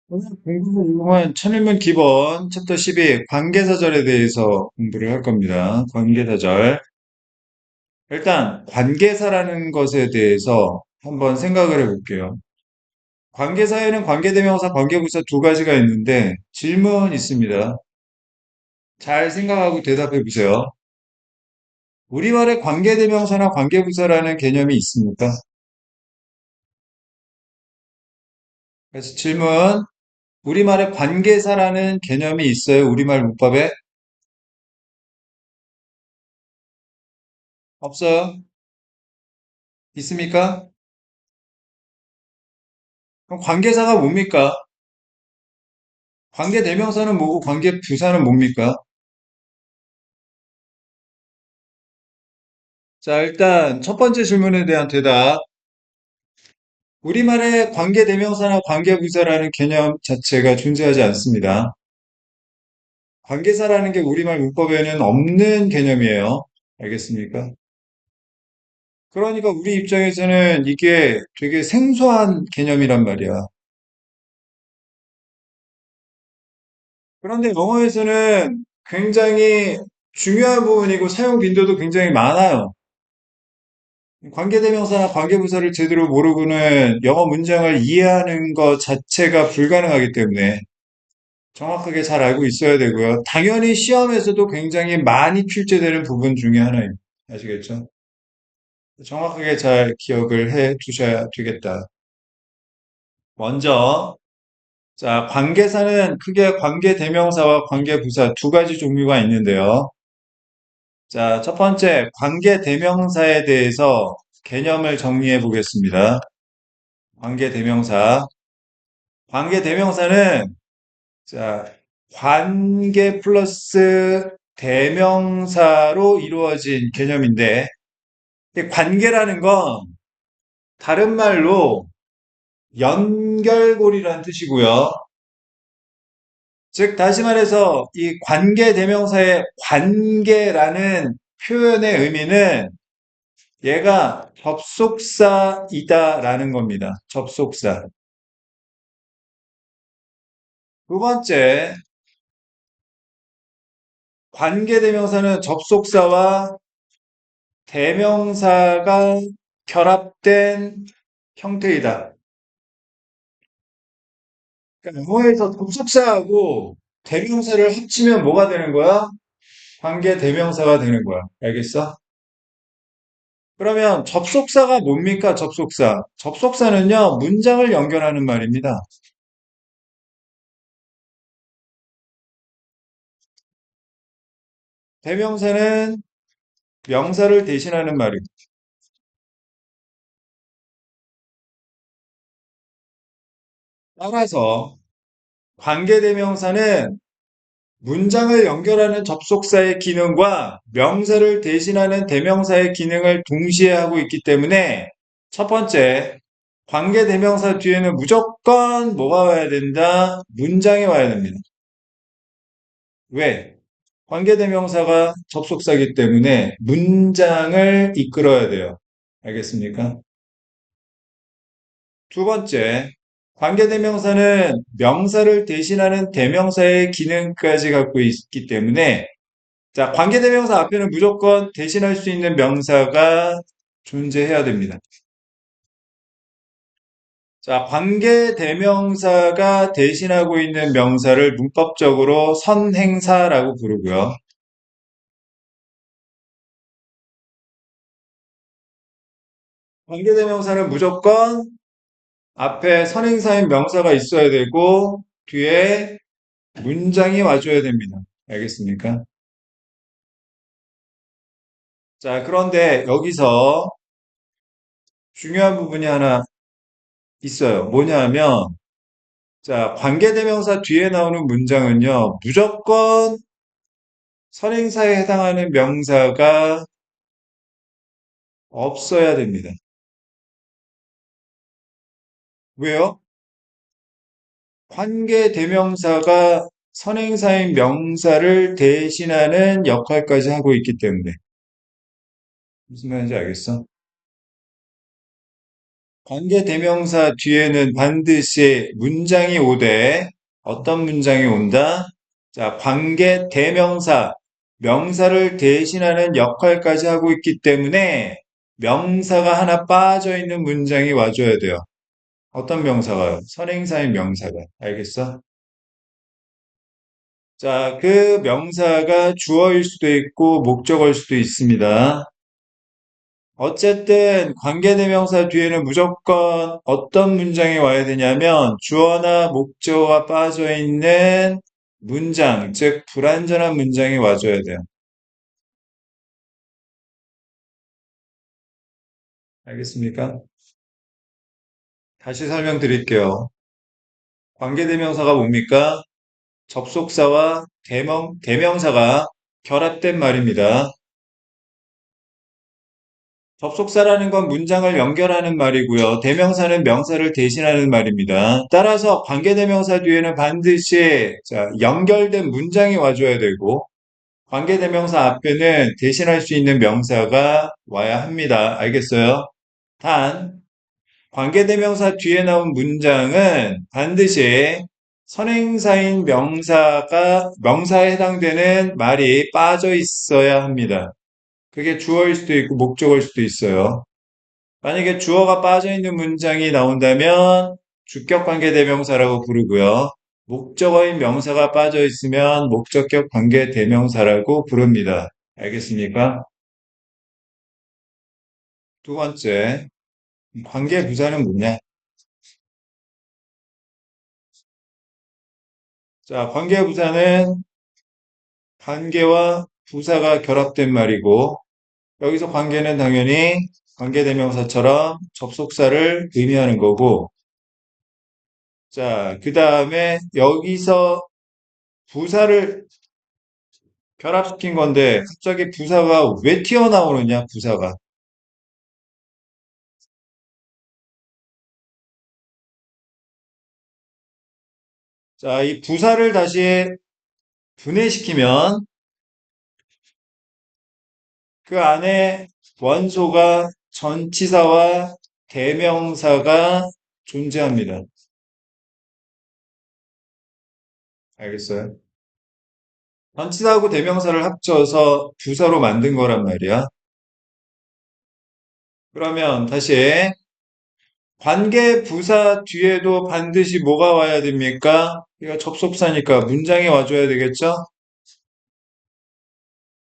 오늘 공부 내용은 천일문 기본 챕터 12 관계사절에 대해서 공부를 할 겁니다. 관계사절. 일단 관계사라는 것에 대해서 한번 생각을 해볼게요. 관계사에는 관계대명사, 관계부사 두 가지가 있는데 질문 있습니다. 잘 생각하고 대답해 보세요. 우리말에 관계대명사나 관계부사라는 개념이 있습니까? 그래서 질문, 우리말에 관계사라는 개념이 있어요? 우리말 문법에? 없어요? 있습니까? 그럼 관계사가 뭡니까? 관계 대명사는 뭐고 관계 부사는 뭡니까? 자, 일단 첫 번째 질문에 대한 대답. 우리말에 관계 대명사나 관계 부사라는 개념 자체가 존재하지 않습니다. 관계사라는 게 우리말 문법에는 없는 개념이에요. 알겠습니까? 그러니까 우리 입장에서는 이게 되게 생소한 개념이란 말이야. 그런데 영어에서는 굉장히 중요한 부분이고 사용 빈도도 굉장히 많아요. 관계대명사나 관계부사를 제대로 모르고는 영어 문장을 이해하는 것 자체가 불가능하기 때문에 정확하게 잘 알고 있어야 되고요. 당연히 시험에서도 굉장히 많이 출제되는 부분 중에 하나입니다. 아시겠죠? 정확하게 잘 기억을 해 두셔야 되겠다. 먼저, 자, 관계사는 크게 관계대명사와 관계부사 두 가지 종류가 있는데요. 자, 첫 번째, 관계대명사에 대해서 개념을 정리해 보겠습니다. 관계대명사. 관계대명사는 자, 관계 플러스 대명사로 이루어진 개념인데, 이 관계라는 건 다른 말로 연결고리라는 뜻이고요. 즉, 다시 말해서 이 관계 대명사의 관계라는 표현의 의미는 얘가 접속사이다라는 겁니다. 접속사. 두 번째, 관계 대명사는 접속사와 대명사가 결합된 형태이다. 그러니까 영어에서 접속사하고 대명사를 합치면 뭐가 되는 거야? 관계 대명사가 되는 거야. 알겠어? 그러면 접속사가 뭡니까? 접속사. 접속사는요, 문장을 연결하는 말입니다. 대명사는 명사를 대신하는 말입니다. 따라서 관계 대명사는 문장을 연결하는 접속사의 기능과 명사를 대신하는 대명사의 기능을 동시에 하고 있기 때문에 첫 번째, 관계 대명사 뒤에는 무조건 뭐가 와야 된다? 문장이 와야 됩니다. 왜? 관계 대명사가 접속사이기 때문에 문장을 이끌어야 돼요. 알겠습니까? 두 번째, 관계대명사는 명사를 대신하는 대명사의 기능까지 갖고 있기 때문에 자, 관계대명사 앞에는 무조건 대신할 수 있는 명사가 존재해야 됩니다. 자, 관계대명사가 대신하고 있는 명사를 문법적으로 선행사라고 부르고요. 관계대명사는 무조건 앞에 선행사인 명사가 있어야 되고 뒤에 문장이 와줘야 됩니다. 알겠습니까? 자, 그런데 여기서 중요한 부분이 하나 있어요. 뭐냐 하면, 자, 관계대명사 뒤에 나오는 문장은요, 무조건 선행사에 해당하는 명사가 없어야 됩니다. 왜요? 관계대명사가 선행사인 명사를 대신하는 역할까지 하고 있기 때문에. 무슨 말인지 알겠어? 관계대명사 뒤에는 반드시 문장이 오되 어떤 문장이 온다? 자, 관계대명사, 명사를 대신하는 역할까지 하고 있기 때문에 명사가 하나 빠져 있는 문장이 와줘야 돼요. 어떤 명사가요? 선행사인 명사가. 알겠어? 자, 그 명사가 주어일 수도 있고 목적어일 수도 있습니다. 어쨌든 관계대명사 뒤에는 무조건 어떤 문장이 와야 되냐면 주어나 목적어가 빠져 있는 문장, 즉 불완전한 문장이 와줘야 돼요. 알겠습니까? 다시 설명드릴게요. 관계대명사가 뭡니까? 접속사와 대명사가 결합된 말입니다. 접속사라는 건 문장을 연결하는 말이고요. 대명사는 명사를 대신하는 말입니다. 따라서 관계대명사 뒤에는 반드시 자, 연결된 문장이 와줘야 되고 관계대명사 앞에는 대신할 수 있는 명사가 와야 합니다. 알겠어요? 단 관계대명사 뒤에 나온 문장은 반드시 선행사인 명사에 해당되는 말이 빠져 있어야 합니다. 그게 주어일 수도 있고 목적어일 수도 있어요. 만약에 주어가 빠져 있는 문장이 나온다면 주격관계 대명사라고 부르고요. 목적어인 명사가 빠져 있으면 목적격 관계 대명사라고 부릅니다. 알겠습니까? 두 번째, 관계 부사는 뭐냐? 자, 관계 부사는 관계와 부사가 결합된 말이고 여기서 관계는 당연히 관계 대명사처럼 접속사를 의미하는 거고 자, 그 다음에 여기서 부사를 결합시킨 건데 갑자기 부사가 왜 튀어나오느냐 부사가 자, 이 부사를 다시 분해시키면 그 안에 원소가 전치사와 대명사가 존재합니다. 알겠어요? 전치사하고 대명사를 합쳐서 부사로 만든 거란 말이야. 그러면 다시 관계 부사 뒤에도 반드시 뭐가 와야 됩니까? 이거 접속사니까 문장이 와줘야 되겠죠?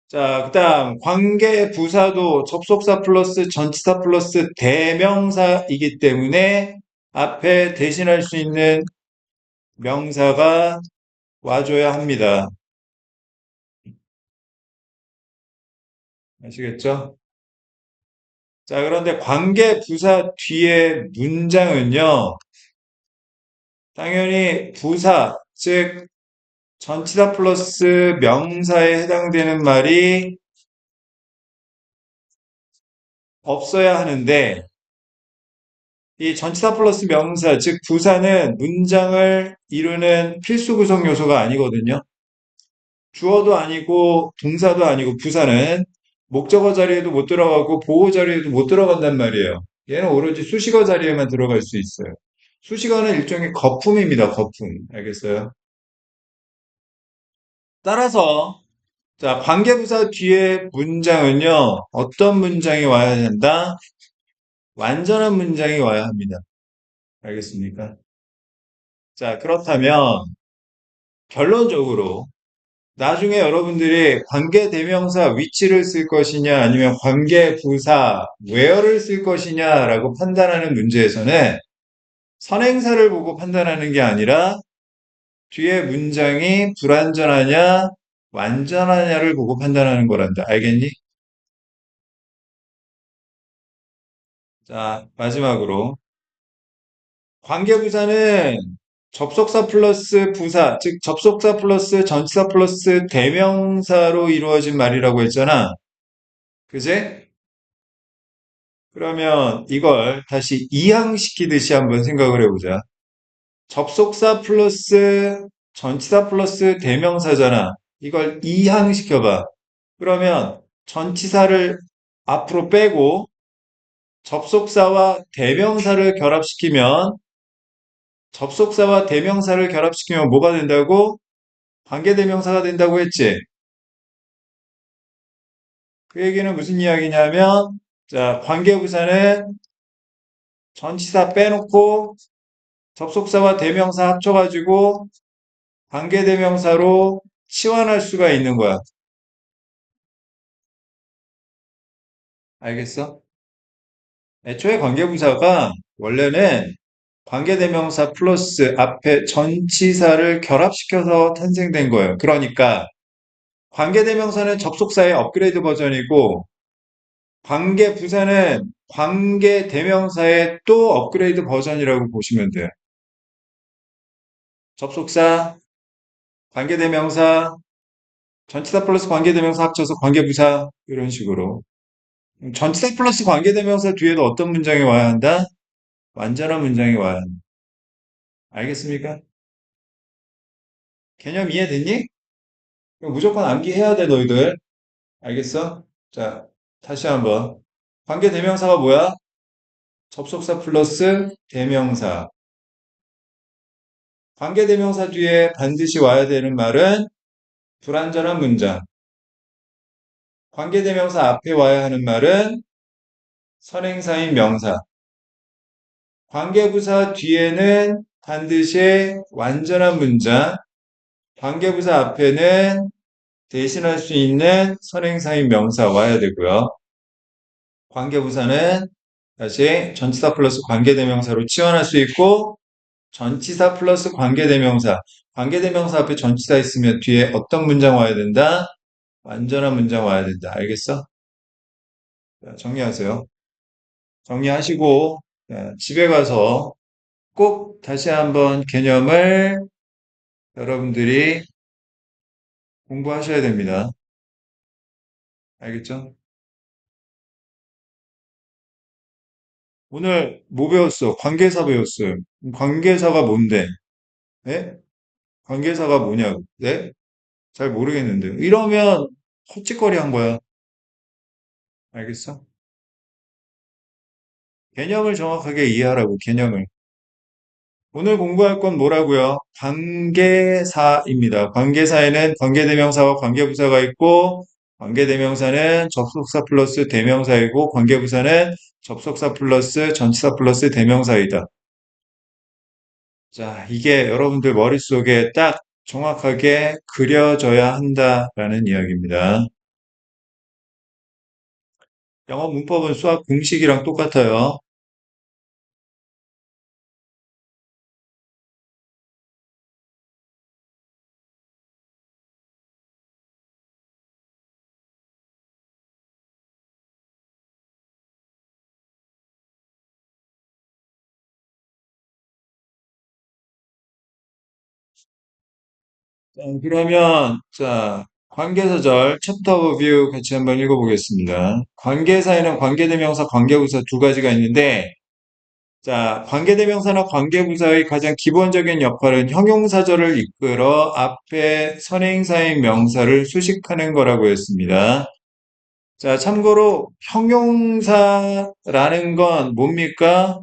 자, 그다음 관계 부사도 접속사 플러스 전치사 플러스 대명사이기 때문에 앞에 대신할 수 있는 명사가 와줘야 합니다. 아시겠죠? 자, 그런데 관계 부사 뒤에 문장은요, 당연히 부사, 즉 전치사 플러스 명사에 해당되는 말이 없어야 하는데 이 전치사 플러스 명사, 즉 부사는 문장을 이루는 필수 구성 요소가 아니거든요. 주어도 아니고 동사도 아니고 부사는 목적어 자리에도 못 들어가고 보호 자리에도 못 들어간단 말이에요. 얘는 오로지 수식어 자리에만 들어갈 수 있어요. 수식어는 일종의 거품입니다. 거품. 알겠어요? 따라서 자, 관계부사 뒤에 문장은요. 어떤 문장이 와야 된다? 완전한 문장이 와야 합니다. 알겠습니까? 자, 그렇다면 결론적으로 나중에 여러분들이 관계대명사 위치를 쓸 것이냐 아니면 관계부사 where를 쓸 것이냐라고 판단하는 문제에서는 선행사를 보고 판단하는 게 아니라 뒤에 문장이 불완전하냐 완전하냐를 보고 판단하는 거란다. 알겠니? 자, 마지막으로 관계부사는 접속사 플러스 부사, 즉 접속사 플러스 전치사 플러스 대명사로 이루어진 말이라고 했잖아. 그제? 그러면 이걸 다시 이항시키듯이 한번 생각을 해보자. 접속사 플러스 전치사 플러스 대명사잖아. 이걸 이항시켜봐. 그러면 전치사를 앞으로 빼고 접속사와 대명사를 결합시키면, 접속사와 대명사를 결합시키면 뭐가 된다고? 관계대명사가 된다고 했지. 그 얘기는 무슨 이야기냐면, 자, 관계부사는 전치사 빼놓고 접속사와 대명사 합쳐가지고 관계대명사로 치환할 수가 있는 거야. 알겠어? 애초에 관계부사가 원래는 관계대명사 플러스 앞에 전치사를 결합시켜서 탄생된 거예요. 그러니까 관계대명사는 접속사의 업그레이드 버전이고 관계부사는 관계대명사의 또 업그레이드 버전이라고 보시면 돼요. 접속사, 관계대명사, 전치사 플러스 관계대명사 합쳐서 관계부사 이런 식으로. 전치사 플러스 관계대명사 뒤에도 어떤 문장이 와야 한다? 완전한 문장이 와야 한다. 알겠습니까? 개념 이해됐니? 그럼 무조건 암기해야 돼, 너희들. 알겠어? 자, 다시 한번. 관계대명사가 뭐야? 접속사 플러스 대명사. 관계대명사 뒤에 반드시 와야 되는 말은 불완전한 문장. 관계대명사 앞에 와야 하는 말은 선행사인 명사. 관계부사 뒤에는 반드시 완전한 문장. 관계부사 앞에는 대신할 수 있는 선행사인 명사 와야 되고요. 관계부사는 다시 전치사 플러스 관계대명사로 치환할 수 있고 전치사 플러스 관계대명사. 관계대명사 앞에 전치사 있으면 뒤에 어떤 문장 와야 된다? 완전한 문장 와야 된다. 알겠어? 자, 정리하세요. 정리하시고 자, 집에 가서 꼭 다시 한번 개념을 여러분들이 공부하셔야 됩니다. 알겠죠? 오늘 뭐 배웠어? 관계사 배웠어요. 관계사가 뭔데? 네? 관계사가 뭐냐고? 네? 잘 모르겠는데. 이러면 헛짓거리 한 거야. 알겠어? 개념을 정확하게 이해하라고, 개념을. 오늘 공부할 건 뭐라고요? 관계사입니다. 관계사에는 관계대명사와 관계부사가 있고, 관계대명사는 접속사 플러스 대명사이고, 관계부사는 접속사 플러스 전치사 플러스 대명사이다. 자, 이게 여러분들 머릿속에 딱 정확하게 그려져야 한다라는 이야기입니다. 영어 문법은 수학 공식이랑 똑같아요. 자, 그러면, 자, 관계사절 챕터 오버뷰 같이 한번 읽어보겠습니다. 관계사에는 관계대명사, 관계부사 두 가지가 있는데, 자, 관계대명사나 관계부사의 가장 기본적인 역할은 형용사절을 이끌어 앞에 선행사인 명사를 수식하는 거라고 했습니다. 자, 참고로 형용사라는 건 뭡니까?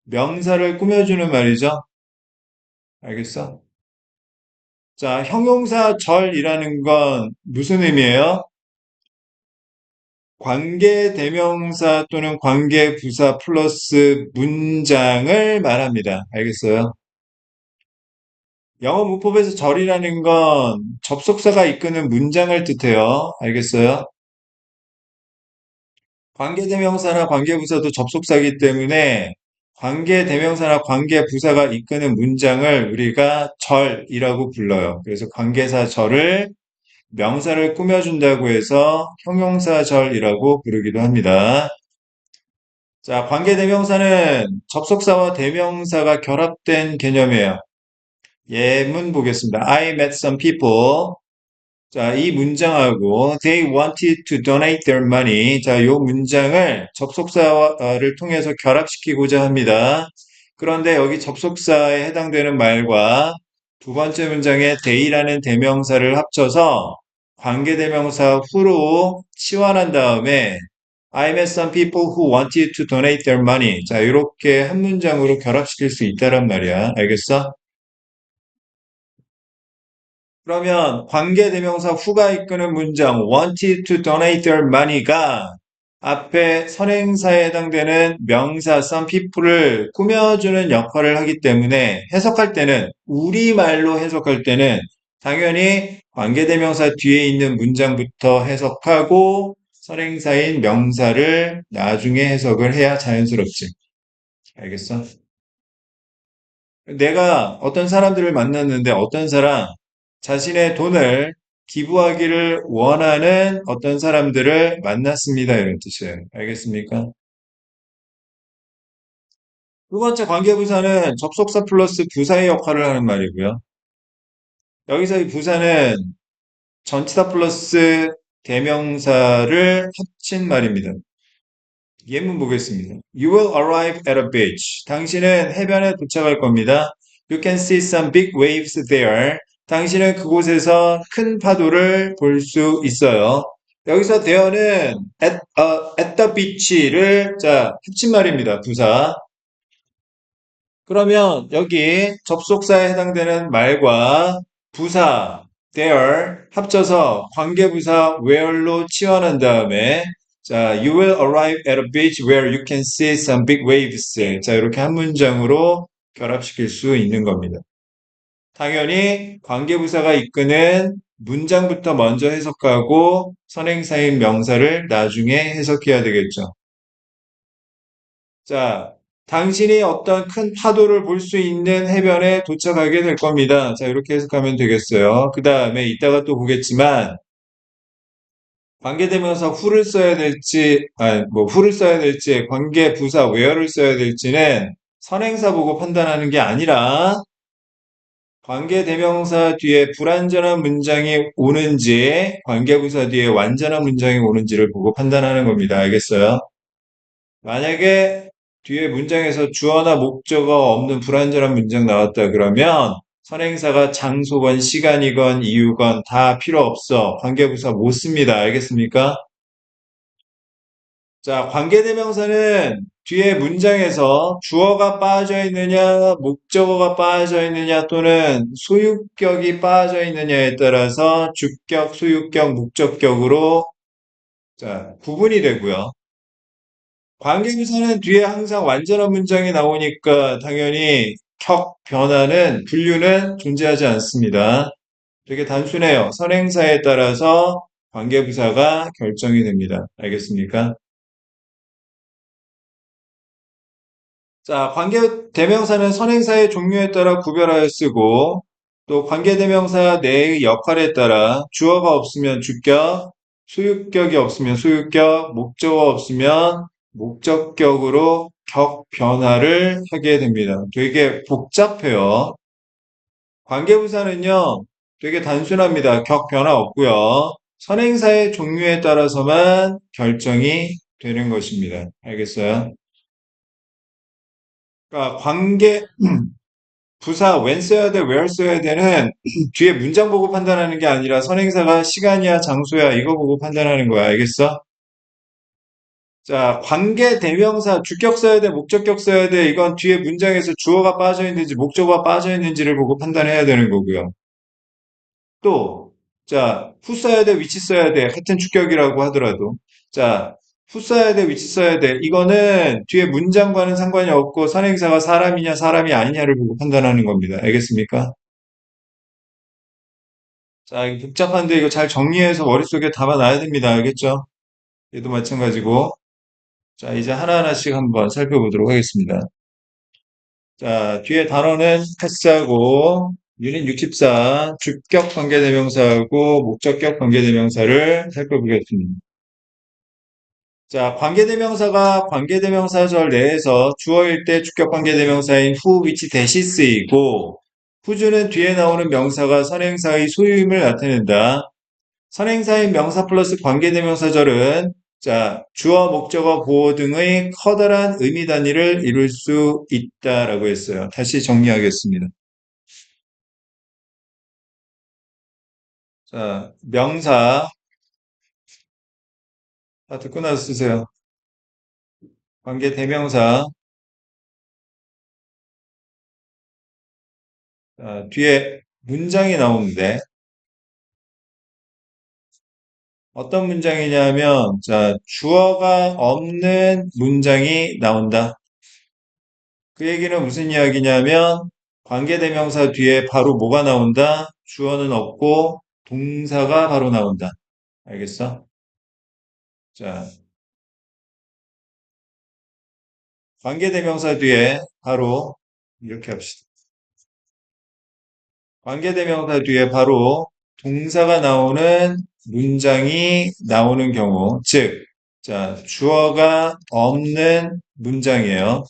명사를 꾸며주는 말이죠. 알겠어? 자, 형용사절이라는 건 무슨 의미예요? 관계대명사 또는 관계부사 플러스 문장을 말합니다. 알겠어요? 영어 문법에서 절이라는 건 접속사가 이끄는 문장을 뜻해요. 알겠어요? 관계대명사나 관계부사도 접속사이기 때문에 관계대명사나 관계부사가 이끄는 문장을 우리가 절이라고 불러요. 그래서 관계사 절을 명사를 꾸며준다고 해서 형용사절이라고 부르기도 합니다. 자, 관계대명사는 접속사와 대명사가 결합된 개념이에요. 예문 보겠습니다. I met some people. 자, 이 문장하고 they wanted to donate their money. 자, 이 문장을 접속사를 통해서 결합시키고자 합니다. 그런데 여기 접속사에 해당되는 말과 두 번째 문장에 they라는 대명사를 합쳐서 관계대명사 후로 치환한 다음에 I met some people who wanted to donate their money. 자, 이렇게 한 문장으로 결합시킬 수 있다란 말이야. 알겠어? 그러면 관계대명사 후가 이끄는 문장 wanted to donate their money가 앞에 선행사에 해당되는 명사 some people을 꾸며주는 역할을 하기 때문에 해석할 때는 우리말로 해석할 때는 당연히 관계대명사 뒤에 있는 문장부터 해석하고 선행사인 명사를 나중에 해석을 해야 자연스럽지. 알겠어? 내가 어떤 사람들을 만났는데 어떤 사람 자신의 돈을 기부하기를 원하는 어떤 사람들을 만났습니다. 이런 뜻이에요. 알겠습니까? 두 번째 관계부사는 접속사 플러스 부사의 역할을 하는 말이고요. 여기서 이 부사는 전치사 플러스 대명사를 합친 말입니다. 예문 보겠습니다. You will arrive at a beach. 당신은 해변에 도착할 겁니다. You can see some big waves there. 당신은 그곳에서 큰 파도를 볼 수 있어요. 여기서 there는 at the beach를 자 합친 말입니다. 부사. 그러면 여기 접속사에 해당되는 말과 부사 there 합쳐서 관계부사 where로 치환한 다음에 자, you will arrive at a beach where you can see some big waves. 자, 이렇게 한 문장으로 결합시킬 수 있는 겁니다. 당연히 관계부사가 이끄는 문장부터 먼저 해석하고 선행사인 명사를 나중에 해석해야 되겠죠. 자, 당신이 어떤 큰 파도를 볼 수 있는 해변에 도착하게 될 겁니다. 자, 이렇게 해석하면 되겠어요. 그 다음에 이따가 또 보겠지만, 관계대명사 who를 써야 될지, 뭐, who를 써야 될지, 관계부사 where를 써야 될지는 선행사 보고 판단하는 게 아니라, 관계대명사 뒤에 불완전한 문장이 오는지, 관계부사 뒤에 완전한 문장이 오는지를 보고 판단하는 겁니다. 알겠어요? 만약에 뒤에 문장에서 주어나 목적어 없는 불완전한 문장 나왔다 그러면 선행사가 장소건 시간이건 이유건 다 필요 없어. 관계부사 못 씁니다. 알겠습니까? 자, 관계대명사는 뒤에 문장에서 주어가 빠져 있느냐, 목적어가 빠져 있느냐 또는 소유격이 빠져 있느냐에 따라서 주격, 소유격, 목적격으로 자, 구분이 되고요. 관계부사는 뒤에 항상 완전한 문장이 나오니까 당연히 격, 변화는, 분류는 존재하지 않습니다. 되게 단순해요. 선행사에 따라서 관계부사가 결정이 됩니다. 알겠습니까? 자, 관계대명사는 선행사의 종류에 따라 구별하여 쓰고 또 관계대명사 내의 역할에 따라 주어가 없으면 주격, 소유격이 없으면 소유격, 목적어 없으면 목적격으로 격 변화를 하게 됩니다. 되게 복잡해요. 관계부사는요, 되게 단순합니다. 격 변화 없고요. 선행사의 종류에 따라서만 결정이 되는 것입니다. 알겠어요? 그러니까 부사 when 써야 돼, where 써야 돼는 뒤에 문장 보고 판단하는 게 아니라 선행사가 시간이야, 장소야, 이거 보고 판단하는 거야. 알겠어? 자, 관계 대명사 주격 써야 돼, 목적격 써야 돼. 이건 뒤에 문장에서 주어가 빠져 있는지 목적어가 빠져 있는지를 보고 판단해야 되는 거고요. 또, 자, 후 써야 돼, 위치 써야 돼. 같은 주격이라고 하더라도. 자, 후 써야 돼, 위치 써야 돼. 이거는 뒤에 문장과는 상관이 없고 선행사가 사람이냐, 사람이 아니냐를 보고 판단하는 겁니다. 알겠습니까? 자, 이거 복잡한데 이거 잘 정리해서 머릿속에 담아놔야 됩니다. 알겠죠? 얘도 마찬가지고. 자, 이제 하나하나씩 한번 살펴보도록 하겠습니다. 자, 뒤에 단어는 패스하고, 유닛 64, 주격 관계대명사하고 목적격 관계대명사를 살펴보겠습니다. 자, 관계대명사가 관계대명사절 내에서 주어일 때 주격 관계대명사인 who, which 대시 쓰이고, 후주는 뒤에 나오는 명사가 선행사의 소유임을 나타낸다. 선행사인 명사 플러스 관계대명사절은 자, 주어, 목적어, 보호 등의 커다란 의미 단위를 이룰 수 있다라고 했어요. 다시 정리하겠습니다. 자, 명사 다 듣고 나서 쓰세요. 관계 대명사. 뒤에 문장이 나오는데, 어떤 문장이냐면, 자, 주어가 없는 문장이 나온다. 그 얘기는 무슨 이야기냐면, 관계대명사 뒤에 바로 뭐가 나온다? 주어는 없고, 동사가 바로 나온다. 알겠어? 자, 관계대명사 뒤에 바로, 이렇게 합시다. 관계대명사 뒤에 바로 동사가 나오는 문장이 나오는 경우, 즉, 자, 주어가 없는 문장이에요.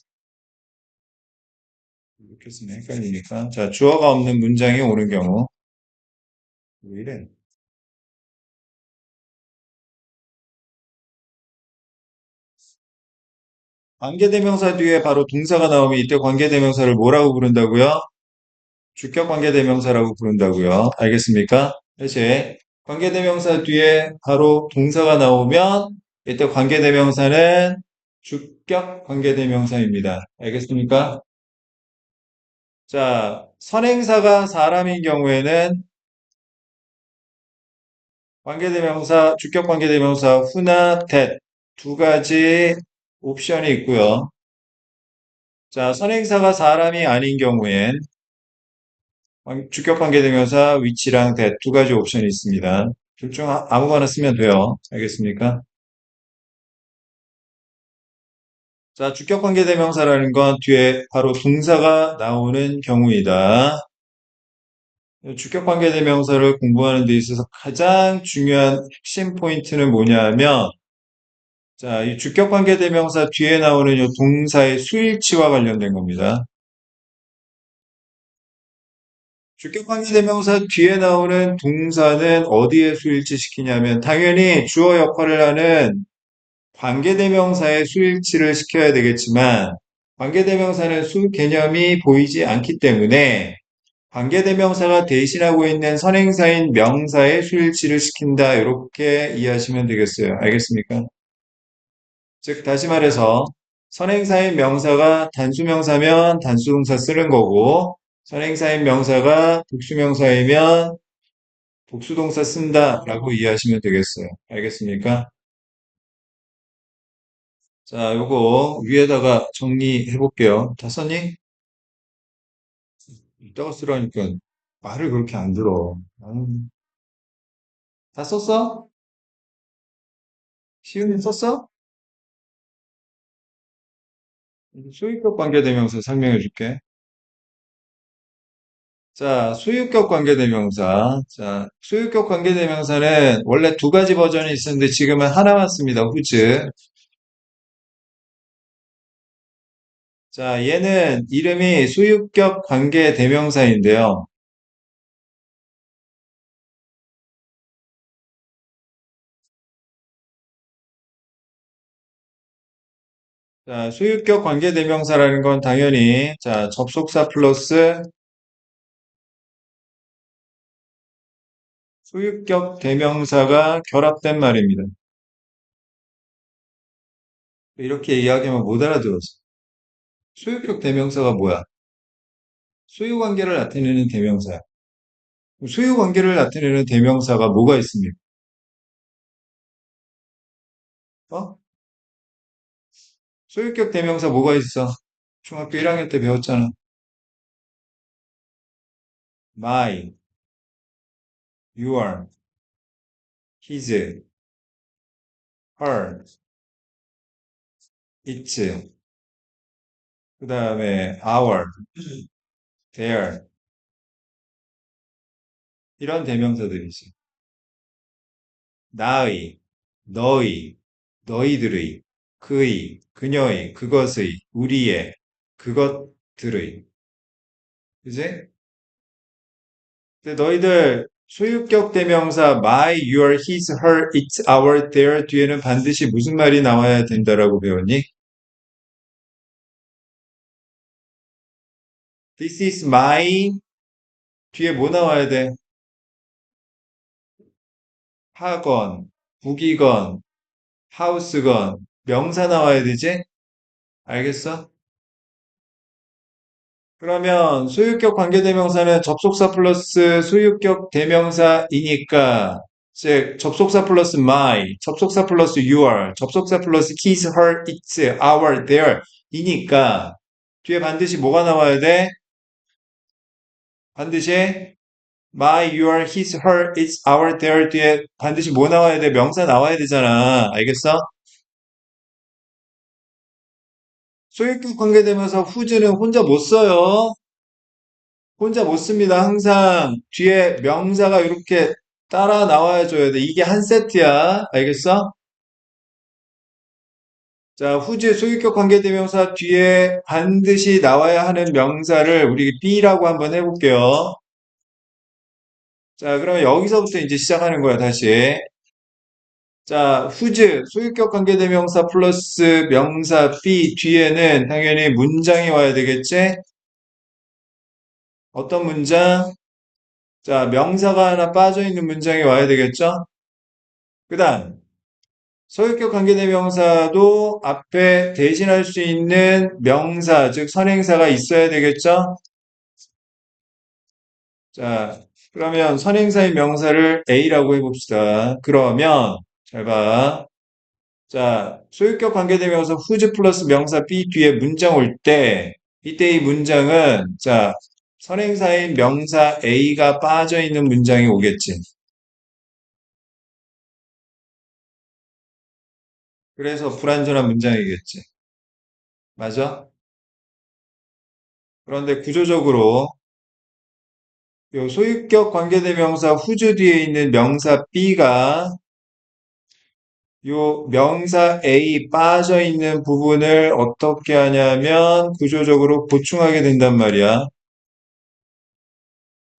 이렇게 쓰면 헷갈리니까. 자, 주어가 없는 문장이 오는 경우, 왜 이래? 관계대명사 뒤에 바로 동사가 나오면 이때 관계대명사를 뭐라고 부른다고요? 주격 관계대명사라고 부른다고요. 알겠습니까? 다시 관계대명사 뒤에 바로 동사가 나오면 이때 관계대명사는 주격 관계대명사입니다. 알겠습니까? 자, 선행사가 사람인 경우에는 관계대명사, 주격 관계대명사 who나 that 두 가지 옵션이 있고요. 자, 선행사가 사람이 아닌 경우엔 주격 관계대명사 which랑 that 두 가지 옵션이 있습니다. 둘 중 아무거나 쓰면 돼요. 알겠습니까? 자, 주격 관계대명사라는 건 뒤에 바로 동사가 나오는 경우이다. 주격 관계대명사를 공부하는 데 있어서 가장 중요한 핵심 포인트는 뭐냐면, 자, 이 주격 관계대명사 뒤에 나오는 이 동사의 수일치와 관련된 겁니다. 주격 관계대명사 뒤에 나오는 동사는 어디에 수일치 시키냐면, 당연히 주어 역할을 하는 관계대명사의 수일치를 시켜야 되겠지만, 관계대명사는 수 개념이 보이지 않기 때문에 관계대명사가 대신하고 있는 선행사인 명사의 수일치를 시킨다. 이렇게 이해하시면 되겠어요. 알겠습니까? 즉, 다시 말해서 선행사인 명사가 단수명사면 단수동사 쓰는 거고, 선행사인 명사가 복수명사이면 복수동사 쓴다라고 이해하시면 되겠어요. 알겠습니까? 자, 요거 위에다가 정리해 볼게요. 다 썼니? 이따가 쓰라니까 말을 그렇게 안 들어. 다 썼어? 시윤이 썼어? 소유격 관계대명사 설명해 줄게. 자, 소유격 관계대명사. 자, 소유격 관계대명사는 원래 두 가지 버전이 있었는데 지금은 하나만 씁니다. 후즈. 자, 얘는 이름이 소유격 관계대명사인데요. 자, 소유격 관계대명사라는 건 당연히 자, 접속사 플러스 소유격 대명사가 결합된 말입니다. 이렇게 이야기하면 못 알아들었어. 소유격 대명사가 뭐야? 소유 관계를 나타내는 대명사야. 소유 관계를 나타내는 대명사가 뭐가 있습니까? 어? 소유격 대명사 뭐가 있어? 중학교 1학년 때 배웠잖아. My, your, his, her, its, 그 다음에 our, their 이런 대명사들이 있어. 나의, 너의, 너희들의, 그의, 그녀의, 그것의, 우리의, 그것들의. 그지? 근데 너희들 소유격 대명사 my, your, his, her, its, our, their 뒤에는 반드시 무슨 말이 나와야 된다라고 배웠니? This is my 뒤에 뭐 나와야 돼? 학원, 국이건, 하우스건, 명사 나와야 되지? 알겠어? 그러면 소유격 관계대명사는 접속사 플러스 소유격 대명사이니까, 즉 접속사 플러스 my, 접속사 플러스 your, 접속사 플러스 his, her, its, our, their 이니까 뒤에 반드시 뭐가 나와야 돼? 반드시 my, your, his, her, its, our, their 뒤에 반드시 뭐 나와야 돼? 명사 나와야 되잖아. 알겠어? 소유격 관계되면서 who's는 혼자 못 써요. 혼자 못 씁니다. 항상 뒤에 명사가 이렇게 따라 나와야 줘야 돼. 이게 한 세트야. 알겠어? 자, whose 소유격 관계대명사 뒤에 반드시 나와야 하는 명사를 우리 B라고 한번 해볼게요. 자, 그러면 여기서부터 이제 시작하는 거야, 다시. 자, whose 소유격 관계대명사 플러스 명사 be 뒤에는 당연히 문장이 와야 되겠지? 어떤 문장? 자, 명사가 하나 빠져 있는 문장이 와야 되겠죠? 그 다음, 소유격 관계대명사도 앞에 대신할 수 있는 명사, 즉 선행사가 있어야 되겠죠? 자, 그러면 선행사의 명사를 A라고 해봅시다. 그러면 잘 봐. 자, 소유격 관계대명사 whose 플러스 명사 be 뒤에 문장 올 때, 이때 이 문장은, 자, 선행사인 명사 A가 빠져 있는 문장이 오겠지. 그래서 불완전한 문장이겠지. 맞아? 그런데 구조적으로 요 소유격 관계대명사 whose 뒤에 있는 명사 B가 요 명사 A 빠져 있는 부분을 어떻게 하냐면 구조적으로 보충하게 된단 말이야.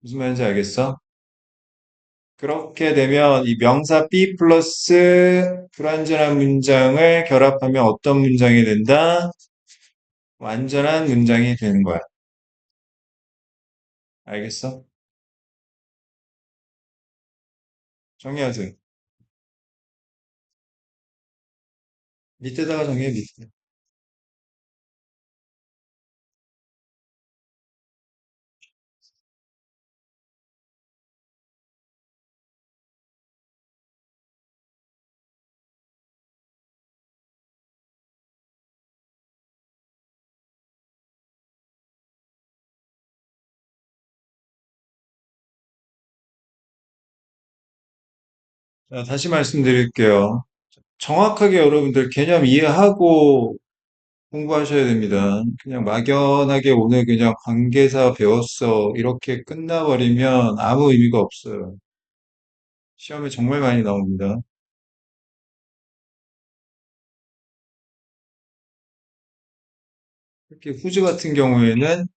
무슨 말인지 알겠어? 그렇게 되면 이 명사 B 플러스 불완전한 문장을 결합하면 어떤 문장이 된다? 완전한 문장이 되는 거야. 알겠어? 정리하세요. 밑에다가 정리해, 밑에. 자, 다시 말씀드릴게요. 정확하게 여러분들 개념 이해하고 공부하셔야 됩니다. 그냥 막연하게 오늘 그냥 관계사 배웠어. 이렇게 끝나버리면 아무 의미가 없어요. 시험에 정말 많이 나옵니다. 특히 후즈 같은 경우에는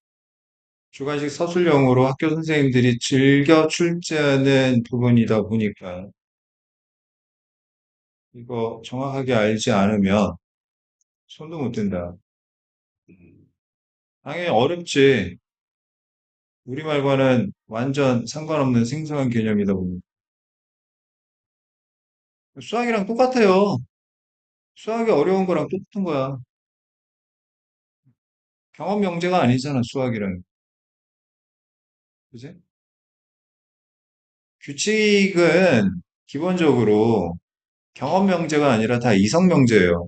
주관식 서술형으로 학교 선생님들이 즐겨 출제하는 부분이다 보니까 이거 정확하게 알지 않으면 손도 못 댄다. 당연히 어렵지. 우리말과는 완전 상관없는 생소한 개념이다 보니. 수학이랑 똑같아요. 수학이 어려운 거랑 똑같은 거야. 경험 명제가 아니잖아, 수학이랑. 그지? 규칙은 기본적으로 경험 명제가 아니라 다 이성 명제예요.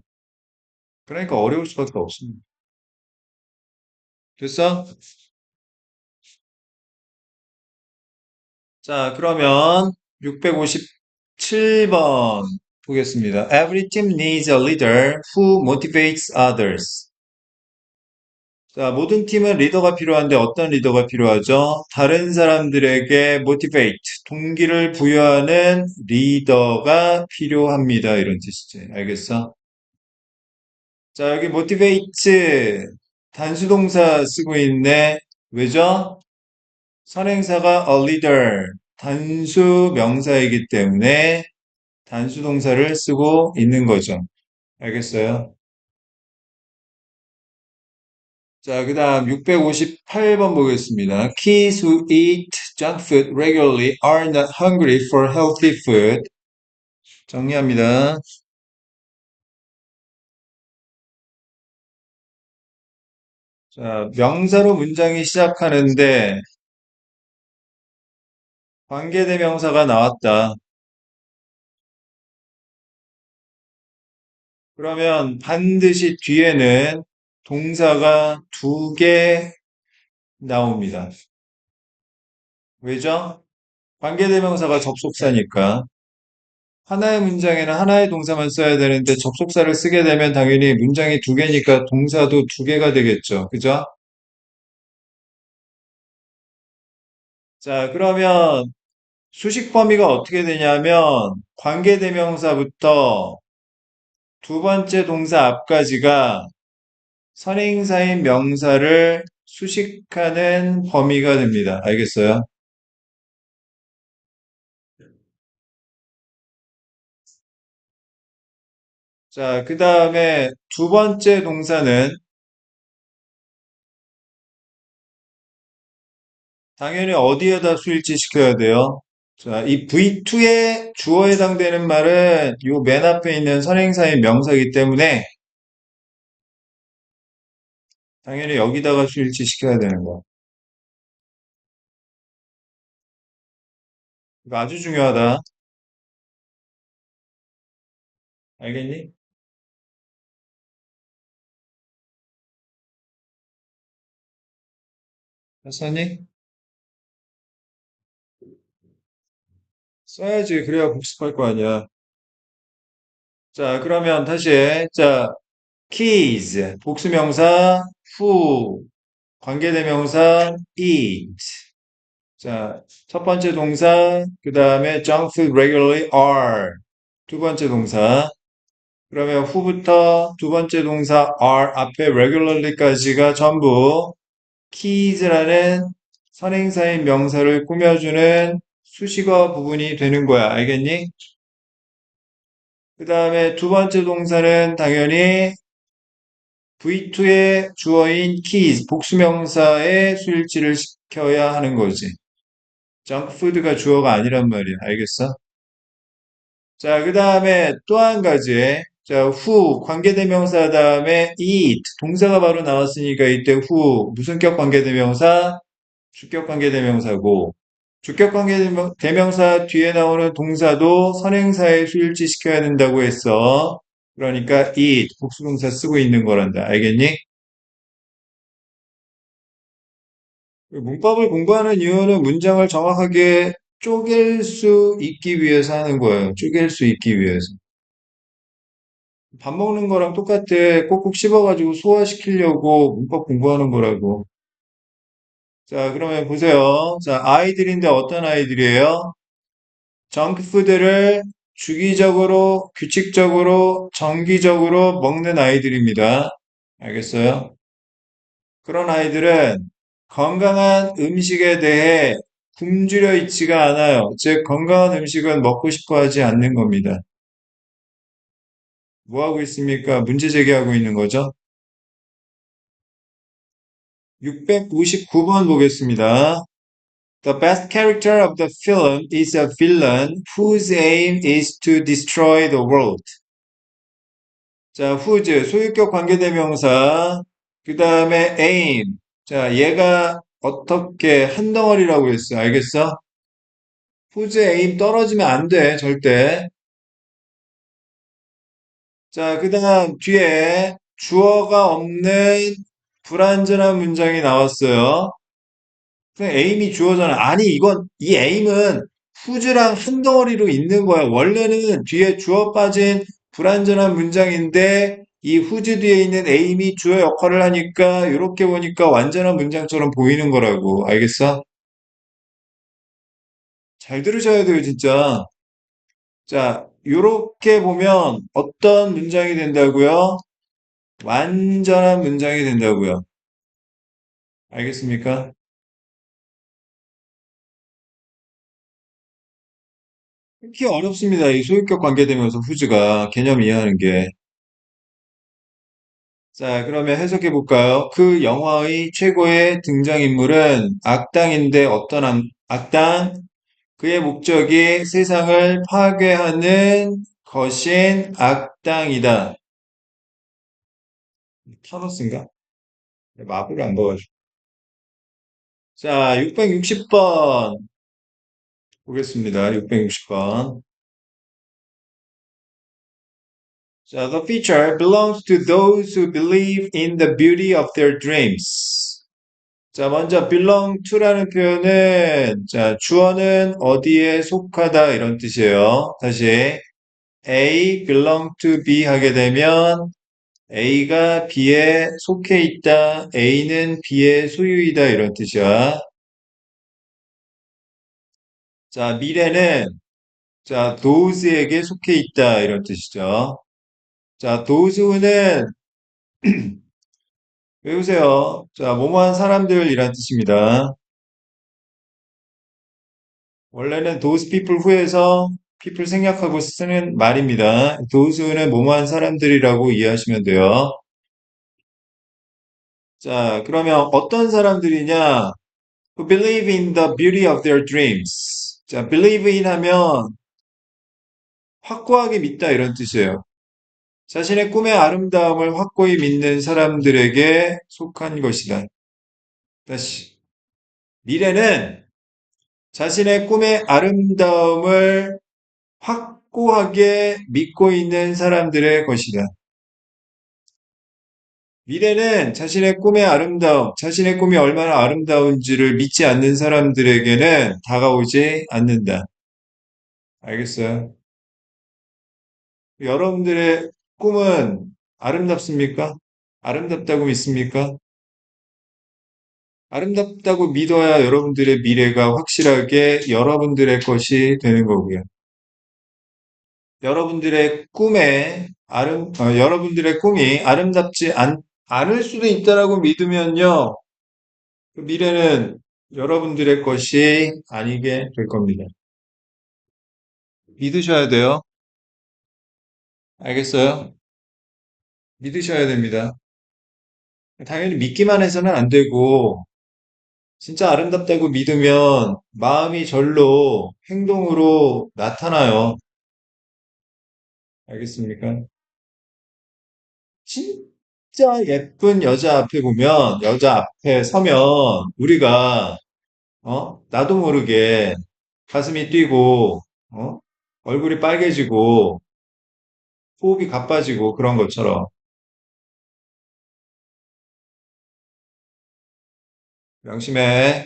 그러니까 어려울 수밖에 없습니다. 됐어? 자, 그러면 657번 보겠습니다. Every team needs a leader who motivates others. 자, 모든 팀은 리더가 필요한데 어떤 리더가 필요하죠? 다른 사람들에게 motivate, 동기를 부여하는 리더가 필요합니다. 이런 뜻이지. 알겠어? 자, 여기 motivate 단수 동사 쓰고 있네. 왜죠? 선행사가 a leader 단수 명사이기 때문에 단수 동사를 쓰고 있는 거죠. 알겠어요? 자, 그 다음 658번 보겠습니다. Kids who eat junk food regularly are not hungry for healthy food. 정리합니다. 자, 명사로 문장이 시작하는데 관계대명사가 나왔다. 그러면 반드시 뒤에는 동사가 두 개 나옵니다. 왜죠? 관계대명사가 접속사니까. 하나의 문장에는 하나의 동사만 써야 되는데 접속사를 쓰게 되면 당연히 문장이 두 개니까 동사도 두 개가 되겠죠. 그죠? 자, 그러면 수식 범위가 어떻게 되냐면 관계대명사부터 두 번째 동사 앞까지가 선행사인 명사를 수식하는 범위가 됩니다. 알겠어요? 자, 그 다음에 두 번째 동사는 당연히 어디에다 수일치 시켜야 돼요? 자, 이 V2에 주어에 해당되는 말은 요 맨 앞에 있는 선행사인 명사이기 때문에 당연히 여기다가 수일치 시켜야 되는 거. 이거 아주 중요하다. 알겠니? 했었니? 써야지. 그래야 복습할 거 아니야. 자, 그러면 다시. 자, keys. 복수명사 who. 관계대명사 eat. 자, 첫 번째 동사, 그 다음에 junk food regularly are. 두 번째 동사. 그러면 who부터 두 번째 동사 are 앞에 regularly까지가 전부 keys라는 선행사인 명사를 꾸며주는 수식어 부분이 되는 거야. 알겠니? 그 다음에 두 번째 동사는 당연히 V2의 주어인 keys, 복수명사에 수일치를 시켜야 하는 거지. 정크푸드가 주어가 아니란 말이야. 알겠어? 자, 그 다음에 또 한 가지. 자, who, 관계대명사 다음에 eat, 동사가 바로 나왔으니까 이때 who, 무슨격 관계대명사? 주격 관계대명사고, 주격 관계대명사 뒤에 나오는 동사도 선행사에 수일치 시켜야 된다고 했어. 그러니까 eat, 복수동사 쓰고 있는 거란다. 알겠니? 문법을 공부하는 이유는 문장을 정확하게 쪼갤 수 있기 위해서 하는 거예요. 쪼갤 수 있기 위해서. 밥 먹는 거랑 똑같아. 꼭꼭 씹어가지고 소화시키려고 문법 공부하는 거라고. 자, 그러면 보세요. 자, 아이들인데 어떤 아이들이에요? 정크푸드를 주기적으로, 규칙적으로, 정기적으로 먹는 아이들입니다. 알겠어요? 그런 아이들은 건강한 음식에 대해 굶주려 있지가 않아요. 즉, 건강한 음식은 먹고 싶어 하지 않는 겁니다. 뭐 하고 있습니까? 문제 제기하고 있는 거죠? 659번 보겠습니다. The best character of the film is a villain whose aim is to destroy the world. 자, whose, 소유격 관계대명사. 그 다음에 aim. 자, 얘가 어떻게 한 덩어리라고 했어. 알겠어? whose aim 떨어지면 안 돼, 절대. 자, 그 다음 뒤에 주어가 없는 불완전한 문장이 나왔어요. 그냥 에임이 주어잖아. 아니, 이 에임은 후즈랑 한 덩어리로 있는 거야. 원래는 뒤에 주어 빠진 불완전한 문장인데, 이 후즈 뒤에 있는 에임이 주어 역할을 하니까, 이렇게 보니까 완전한 문장처럼 보이는 거라고. 알겠어? 잘 들으셔야 돼요, 진짜. 자, 이렇게 보면 어떤 문장이 된다고요? 완전한 문장이 된다고요. 알겠습니까? 그렇게 어렵습니다. 이 소유격 관계되면서 후즈가 개념 이해하는 게. 자, 그러면 해석해 볼까요? 그 영화의 최고의 등장인물은 악당인데 어떤 악당? 그의 목적이 세상을 파괴하는 것인 악당이다. 타노스인가? 마블을 안 봐가지고. 자, 660번 보겠습니다. 660번. 자, the future belongs to those who believe in the beauty of their dreams. 자, 먼저 belong to라는 표현은 자, 주어는 어디에 속하다 이런 뜻이에요. 다시 A belong to B 하게 되면 A가 B에 속해 있다. A는 B의 소유이다 이런 뜻이야. 자, 미래는 자, those에게 속해 있다 이런 뜻이죠. 자, those는 외우세요. 자, 뭐뭐한 사람들이란 뜻입니다. 원래는 those people who에서 people 생략하고 쓰는 말입니다. those는 뭐뭐한 사람들이라고 이해하시면 돼요. 자, 그러면 어떤 사람들이냐? Who believe in the beauty of their dreams. 자, believe in 하면 확고하게 믿다 이런 뜻이에요. 자신의 꿈의 아름다움을 확고히 믿는 사람들에게 속한 것이다. 다시. 미래는 자신의 꿈의 아름다움을 확고하게 믿고 있는 사람들의 것이다. 미래는 자신의 꿈의 아름다움, 자신의 꿈이 얼마나 아름다운지를 믿지 않는 사람들에게는 다가오지 않는다. 알겠어요? 여러분들의 꿈은 아름답습니까? 아름답다고 믿습니까? 아름답다고 믿어야 여러분들의 미래가 확실하게 여러분들의 것이 되는 거고요. 여러분들의 꿈이 아름답지 않을 수도 있다라고 믿으면요. 그 미래는 여러분들의 것이 아니게 될 겁니다. 믿으셔야 돼요. 알겠어요? 믿으셔야 됩니다. 당연히 믿기만 해서는 안 되고, 진짜 아름답다고 믿으면 마음이 절로 행동으로 나타나요. 알겠습니까? 진짜 예쁜 여자 앞에 보면, 여자 앞에 서면 우리가, 나도 모르게 가슴이 뛰고, 어? 얼굴이 빨개지고, 호흡이 가빠지고 그런 것처럼. 명심해.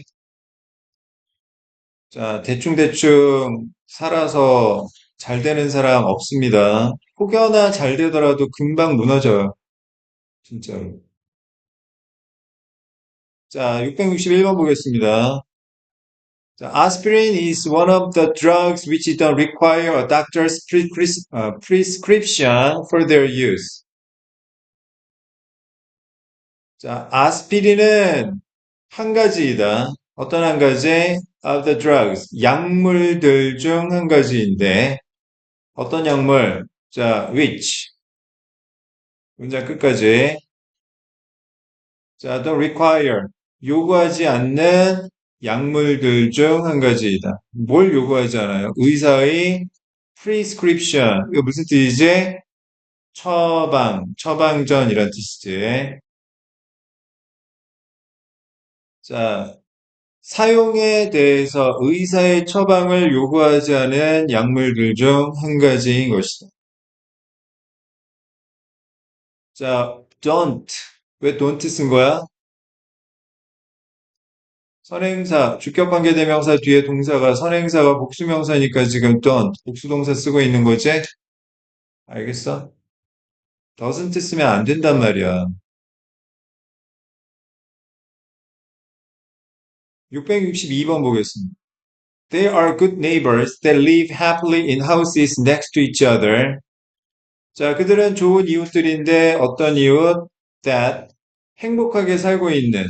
자, 대충대충 살아서 잘 되는 사람 없습니다. 혹여나 잘 되더라도 금방 무너져요. 진짜로. 자, 661번 보겠습니다. 자, aspirin is one of the drugs which don't require a doctor's prescription for their use. 자, 아스피린은 한 가지이다. 어떤 한 가지? Of the drugs. 약물들 중 한 가지인데, 어떤 약물? 자, which. 문장 끝까지. 자, don't require. 요구하지 않는 약물들 중 한 가지이다. 뭘 요구하지 않아요? 의사의 prescription. 이거 무슨 뜻이지? 처방전이란 뜻이지. 자, 사용에 대해서 의사의 처방을 요구하지 않은 약물들 중 한 가지인 것이다. 자, don't. 왜 don't 쓴 거야? 선행사, 주격관계대명사 뒤에 동사가 선행사가 복수명사니까 지금 don't, 복수동사 쓰고 있는 거지? 알겠어? doesn't 쓰면 안 된단 말이야. 662번 보겠습니다. They are good neighbors that live happily in houses next to each other. 자, 그들은 좋은 이웃들인데 어떤 이웃? That 행복하게 살고 있는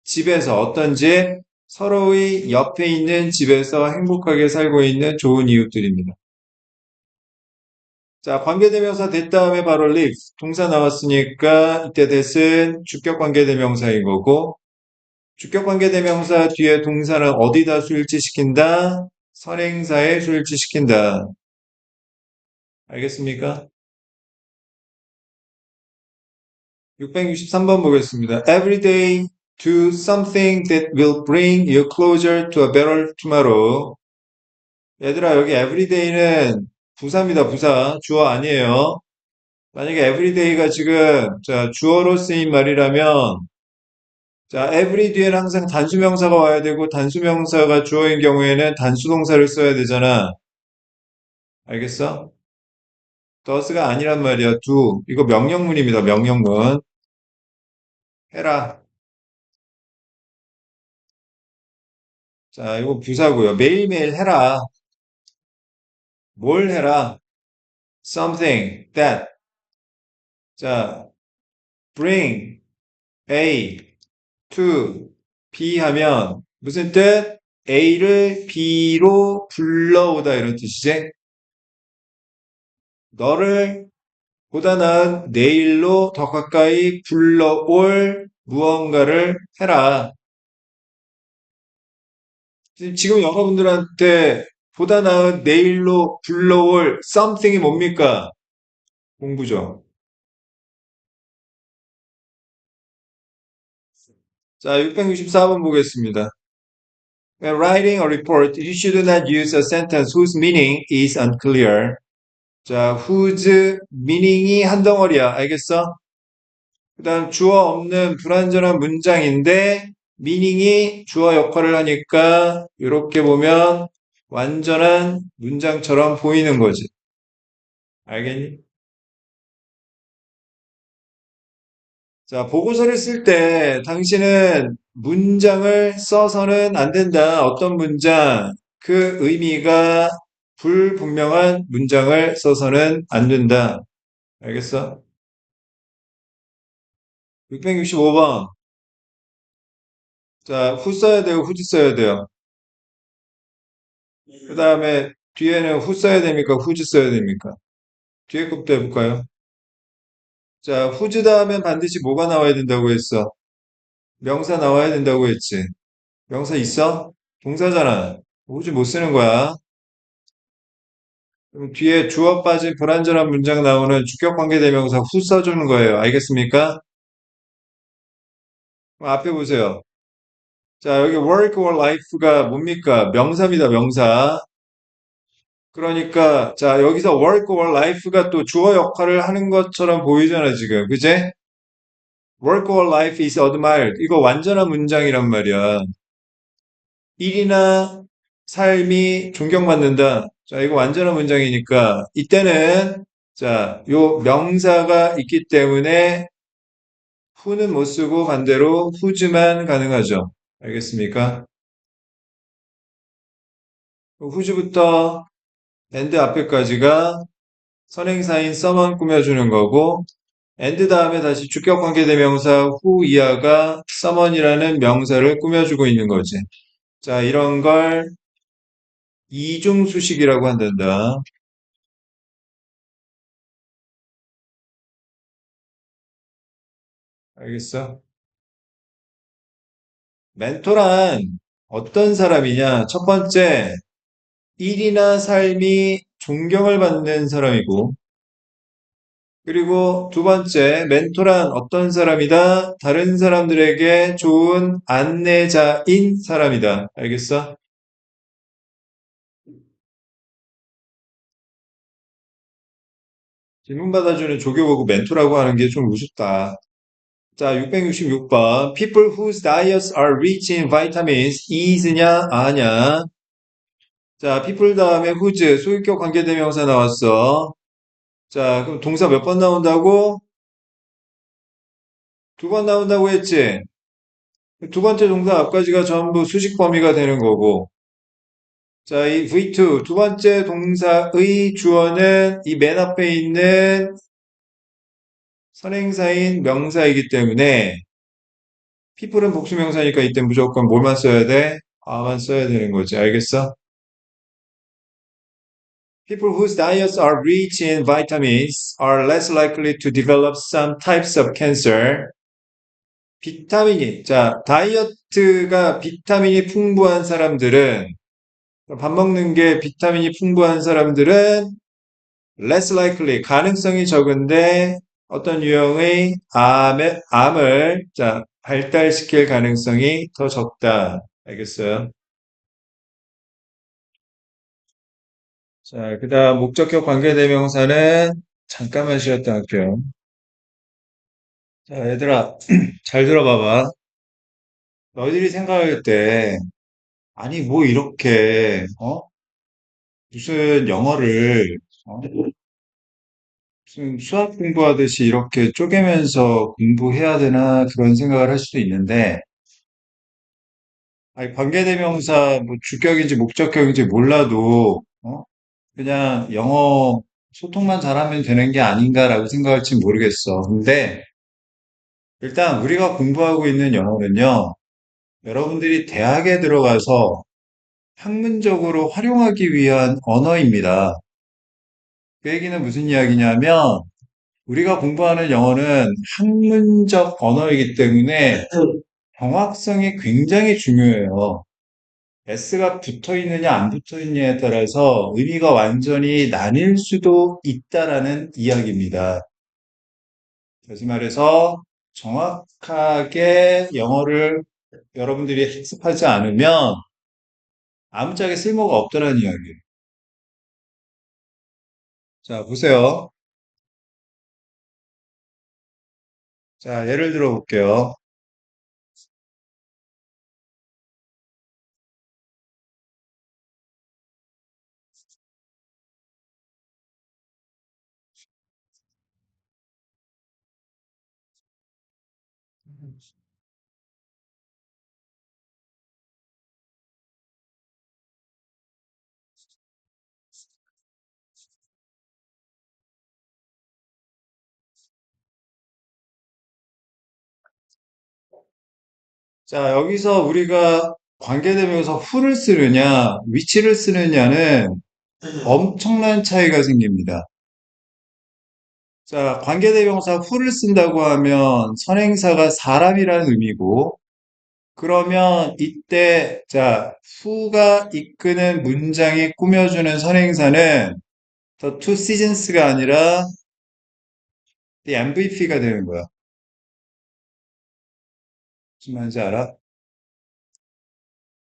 집에서 어떤 집? 서로의 옆에 있는 집에서 행복하게 살고 있는 좋은 이웃들입니다. 자, 관계대명사 된 다음에 바로 live. 동사 나왔으니까 이때 that은 주격관계대명사인 거고 주격관계대명사 뒤에 동사는 어디다 수일치시킨다? 선행사에 수일치시킨다. 알겠습니까? 663번 보겠습니다. Every day do something that will bring you closer to a better tomorrow. 얘들아, 여기 everyday는 부사입니다, 부사. 주어 아니에요. 만약에 everyday가 지금, 자, 주어로 쓰인 말이라면, 자, every 뒤에는 항상 단수명사가 와야 되고, 단수명사가 주어인 경우에는 단수동사를 써야 되잖아. 알겠어? does가 아니란 말이야, do. 이거 명령문입니다, 명령문. 해라. 자, 이거 부사고요. 매일매일 해라. 뭘 해라? something that. 자, bring A to B 하면 무슨 뜻? A를 B로 불러오다 이런 뜻이지? 너를 보다 나은 내일로 더 가까이 불러올 무언가를 해라. 지금 여러분들한테 보다 나은 내일로 불러올 something이 뭡니까? 공부죠. 자, 664번 보겠습니다. When writing a report, you should not use a sentence whose meaning is unclear. 자, whose meaning이 한 덩어리야. 알겠어? 그 다음 주어 없는 불완전한 문장인데 meaning이 주어 역할을 하니까 이렇게 보면 완전한 문장처럼 보이는 거지. 알겠니? 자, 보고서를 쓸 때 당신은 문장을 써서는 안 된다. 어떤 문장, 그 의미가 불분명한 문장을 써서는 안 된다. 알겠어? 665번. 자, 후 써야 되고 후지 써야 돼요. 그 다음에 뒤에는 후 써야 됩니까? 후지 써야 됩니까? 뒤에 것부터 해볼까요? 자, 후지 다음엔 반드시 뭐가 나와야 된다고 했어? 명사 나와야 된다고 했지. 명사 있어? 동사잖아. 후지 못 쓰는 거야. 그럼 뒤에 주어 빠진 불완전한 문장 나오는 주격관계대명사 후 써주는 거예요. 알겠습니까? 그럼 앞에 보세요. 자, 여기 work or life가 뭡니까? 명사입니다, 명사. 그러니까, 자, 여기서 work or life가 또 주어 역할을 하는 것처럼 보이잖아, 지금. 그제? work or life is admired. 이거 완전한 문장이란 말이야. 일이나 삶이 존경받는다. 자, 이거 완전한 문장이니까, 이때는, 자, 요 명사가 있기 때문에 who는 못 쓰고 반대로 whose만 가능하죠. 알겠습니까? whose부터 and 앞에까지가 선행사인 someone 꾸며주는 거고 and 다음에 다시 주격관계대명사 who 이하가 someone이라는 명사를 꾸며주고 있는 거지. 자, 이런 걸 이중수식이라고 한단다. 알겠어? 멘토란 어떤 사람이냐? 첫 번째, 일이나 삶이 존경을 받는 사람이고, 그리고 두 번째, 멘토란 어떤 사람이다? 다른 사람들에게 좋은 안내자인 사람이다. 알겠어? 질문 받아주는 조교보고 멘토라고 하는 게 좀 우습다. 자, 666번. People whose diets are rich in vitamins, is냐, 아냐? 자, people 다음에 whose, 소유격 관계대명사 나왔어. 자, 그럼 동사 몇 번 나온다고? 두 번 나온다고 했지? 두 번째 동사 앞까지가 전부 수식 범위가 되는 거고. 자, 이 V2, 두 번째 동사의 주어는 이 맨 앞에 있는 선행사인 명사이기 때문에 people은 복수명사니까 이때 무조건 뭘만 써야 돼? 아만 써야 되는 거지. 알겠어? People whose diets are rich in vitamins are less likely to develop some types of cancer. 비타민이, 자, 다이어트가 비타민이 풍부한 사람들은, 밥 먹는 게 비타민이 풍부한 사람들은 less likely, 가능성이 적은데 어떤 유형의 암을, 자, 발달시킬 가능성이 더 적다. 알겠어요? 자, 그 다음, 목적격 관계대명사는 잠깐만 쉬었다 할게요. 자, 얘들아, 잘 들어봐봐. 너희들이 생각할 때, 아니, 뭐 이렇게, 무슨 영어를, 무슨 수학 공부하듯이 이렇게 쪼개면서 공부해야 되나 그런 생각을 할 수도 있는데, 아니, 관계대명사, 뭐 주격인지 목적격인지 몰라도, 그냥 영어 소통만 잘하면 되는 게 아닌가라고 생각할지 모르겠어. 근데, 일단 우리가 공부하고 있는 영어는요, 여러분들이 대학에 들어가서 학문적으로 활용하기 위한 언어입니다. 그 얘기는 무슨 이야기냐면, 우리가 공부하는 영어는 학문적 언어이기 때문에 정확성이 굉장히 중요해요. S가 붙어 있느냐 안 붙어 있느냐에 따라서 의미가 완전히 나뉠 수도 있다라는 이야기입니다. 다시 말해서 정확하게 영어를 여러분들이 학습하지 않으면 아무짝에 쓸모가 없다는 이야기예요. 자, 보세요. 자, 예를 들어 볼게요. 자, 여기서 우리가 관계대명사 who를 쓰느냐, which를 쓰느냐는 엄청난 차이가 생깁니다. 자, 관계대명사 who를 쓴다고 하면 선행사가 사람이라는 의미고, 그러면 이때, 자, who가 이끄는 문장이 꾸며주는 선행사는 the two seasons가 아니라 the MVP가 되는 거야. 무슨 말인지 알아?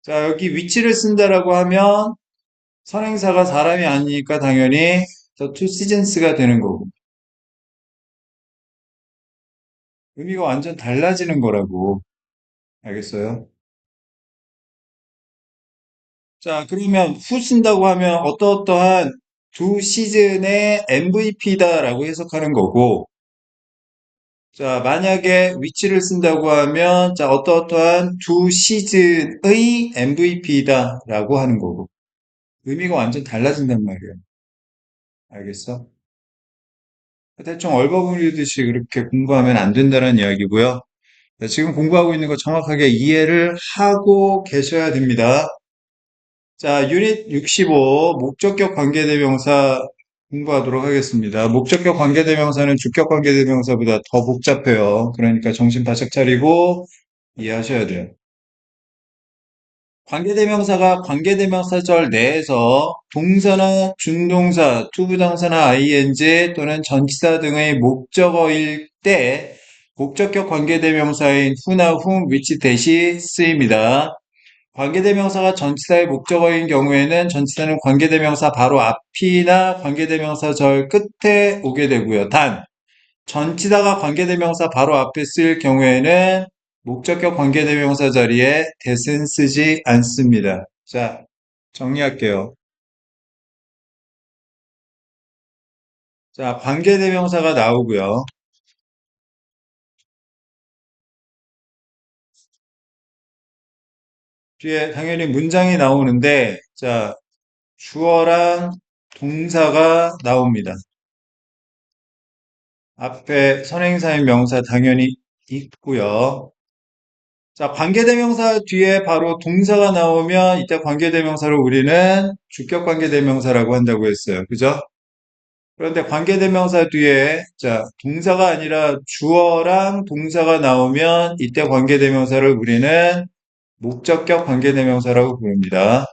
자, 여기 which를 쓴다라고 하면 선행사가 사람이 아니니까 당연히 the two seasons가 되는 거고. 의미가 완전 달라지는 거라고. 알겠어요? 자, 그러면 후 쓴다고 하면 어떠어떠한 두 시즌의 MVP다라고 해석하는 거고, 자, 만약에 위치를 쓴다고 하면, 자, 어떠어떠한 두 시즌의 MVP다라고 하는 거고, 의미가 완전 달라진단 말이에요. 알겠어? 대충 얼버무리듯이 그렇게 공부하면 안 된다는 이야기고요. 자, 지금 공부하고 있는 거 정확하게 이해를 하고 계셔야 됩니다. 자, 유닛 65, 목적격 관계대명사 공부하도록 하겠습니다. 목적격 관계대명사는 주격 관계대명사보다 더 복잡해요. 그러니까 정신 바짝 차리고 이해하셔야 돼요. 관계대명사가 관계대명사절 내에서 동사나 준동사, 투부정사나 ing 또는 전치사 등의 목적어일 때 목적격 관계대명사인 who나 whom, which 대시 쓰입니다. 관계대명사가 전치사의 목적어인 경우에는 전치사는 관계대명사 바로 앞이나 관계대명사 절 끝에 오게 되고요. 단, 전치사가 관계대명사 바로 앞에 쓸 경우에는 목적격 관계대명사 자리에 대신 쓰지 않습니다. 자, 정리할게요. 자, 관계대명사가 나오고요. 뒤에 당연히 문장이 나오는데, 자, 주어랑 동사가 나옵니다. 앞에 선행사인 명사 당연히 있고요. 자, 관계대명사 뒤에 바로 동사가 나오면 이때 관계대명사를 우리는 주격 관계대명사라고 한다고 했어요. 그죠? 그런데 관계대명사 뒤에 자, 동사가 아니라 주어랑 동사가 나오면 이때 관계대명사를 우리는 목적격 관계대명사라고 부릅니다.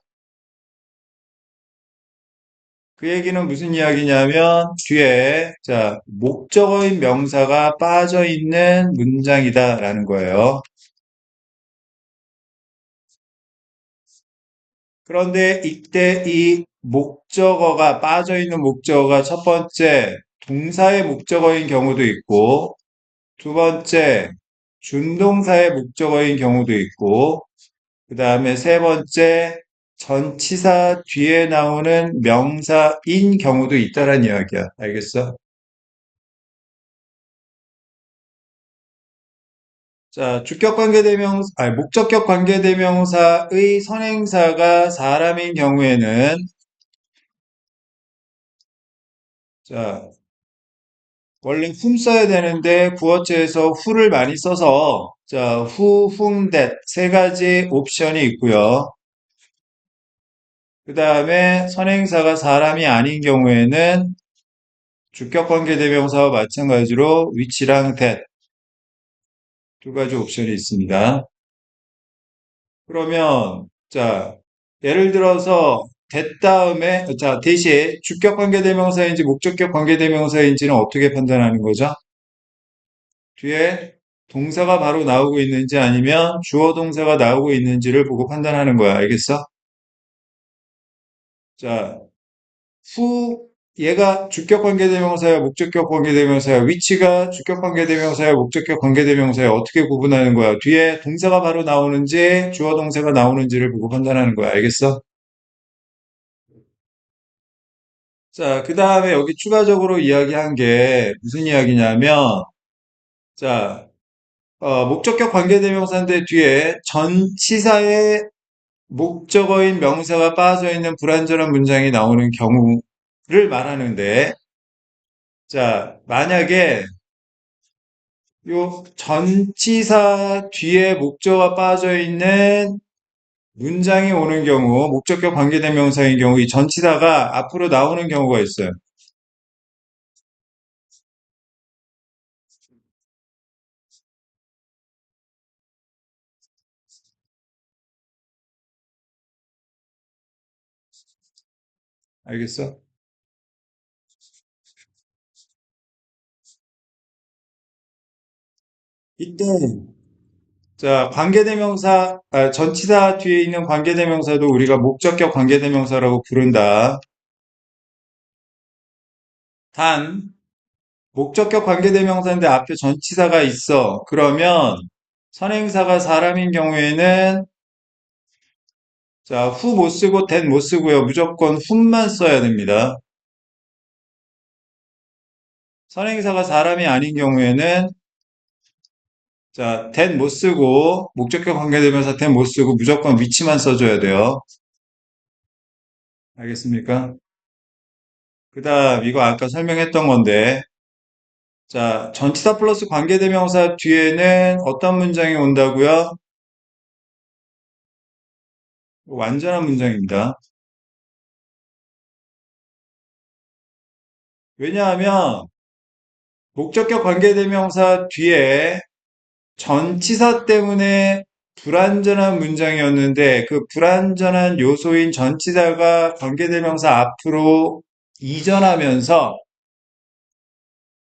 그 얘기는 무슨 이야기냐면 뒤에 자, 목적어인 명사가 빠져 있는 문장이다라는 거예요. 그런데 이때 이 목적어가 빠져 있는 목적어가 첫 번째 동사의 목적어인 경우도 있고 두 번째 준동사의 목적어인 경우도 있고 그 다음에 세 번째 전치사 뒤에 나오는 명사인 경우도 있다란 이야기야. 알겠어? 자, 주격 관계대명사, 아니, 목적격 관계대명사의 선행사가 사람인 경우에는 자, 원래 whom 써야 되는데 구어체에서 who를 많이 써서 자, who, whom, that 세 가지 옵션이 있고요. 그 다음에 선행사가 사람이 아닌 경우에는 주격 관계대명사와 마찬가지로 which랑 that 두 가지 옵션이 있습니다. 그러면 자, 예를 들어서 that 다음에 자, 대신 주격 관계대명사인지 목적격 관계대명사인지는 어떻게 판단하는 거죠? 뒤에 동사가 바로 나오고 있는지 아니면 주어 동사가 나오고 있는지를 보고 판단하는 거야. 알겠어? 자, 후 얘가 주격 관계대명사야, 목적격 관계대명사야, 위치가 주격 관계대명사야, 목적격 관계대명사야 어떻게 구분하는 거야? 뒤에 동사가 바로 나오는지 주어 동사가 나오는지를 보고 판단하는 거야. 알겠어? 자, 그 다음에 여기 추가적으로 이야기한 게 무슨 이야기냐면, 자, 목적격 관계대명사인데 뒤에 전치사의 목적어인 명사가 빠져 있는 불완전한 문장이 나오는 경우를 말하는데, 자, 만약에 요 전치사 뒤에 목적어가 빠져 있는 문장이 오는 경우, 목적격 관계대명사인 경우, 이 전치사가 앞으로 나오는 경우가 있어요. 알겠어? 이때 자, 전치사 뒤에 있는 관계대명사도 우리가 목적격 관계대명사라고 부른다. 단, 목적격 관계대명사인데 앞에 전치사가 있어. 그러면 선행사가 사람인 경우에는 자, 후 못 쓰고 that 못 쓰고요. 무조건 whom만 써야 됩니다. 선행사가 사람이 아닌 경우에는 자, that 못 쓰고 목적격 관계대명사 that 못 쓰고 무조건 위치만 써줘야 돼요. 알겠습니까? 그다음 이거 아까 설명했던 건데 자, 전치사 플러스 관계대명사 뒤에는 어떤 문장이 온다고요? 완전한 문장입니다. 왜냐하면 목적격 관계대명사 뒤에 전치사 때문에 불완전한 문장이었는데 그 불완전한 요소인 전치사가 관계대명사 앞으로 이전하면서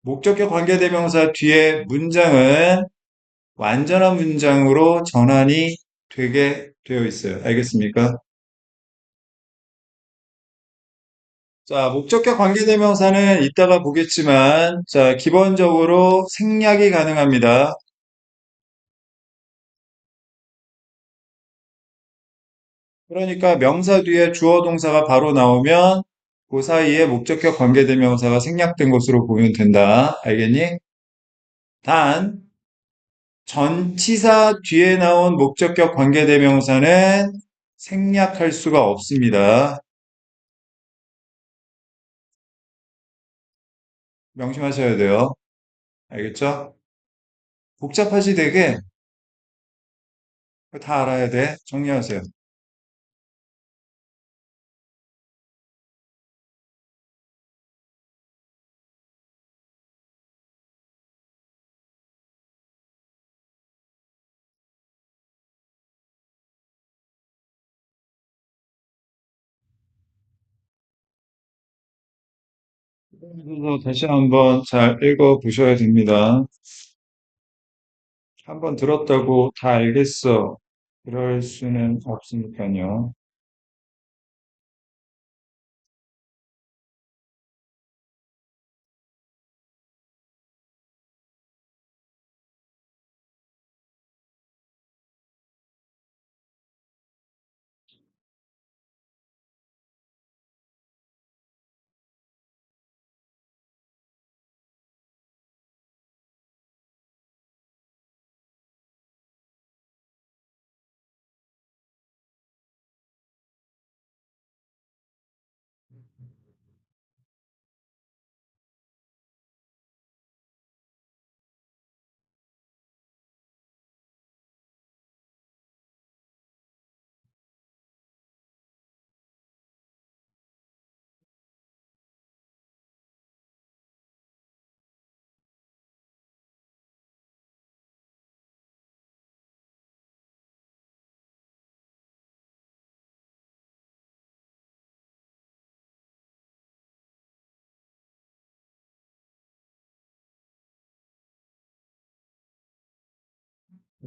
목적격 관계대명사 뒤에 문장은 완전한 문장으로 전환이 되게 되어 있어요. 알겠습니까? 자, 목적격 관계대명사는 이따가 보겠지만, 자, 기본적으로 생략이 가능합니다. 그러니까 명사 뒤에 주어 동사가 바로 나오면 그 사이에 목적격 관계대명사가 생략된 것으로 보면 된다. 알겠니? 단, 전치사 뒤에 나온 목적격 관계대명사는 생략할 수가 없습니다. 명심하셔야 돼요. 알겠죠? 복잡하지 되게 다 알아야 돼. 정리하세요. 그래서 다시 한번 잘 읽어 보셔야 됩니다. 한번 들었다고 다 알겠어. 그럴 수는 없으니까요.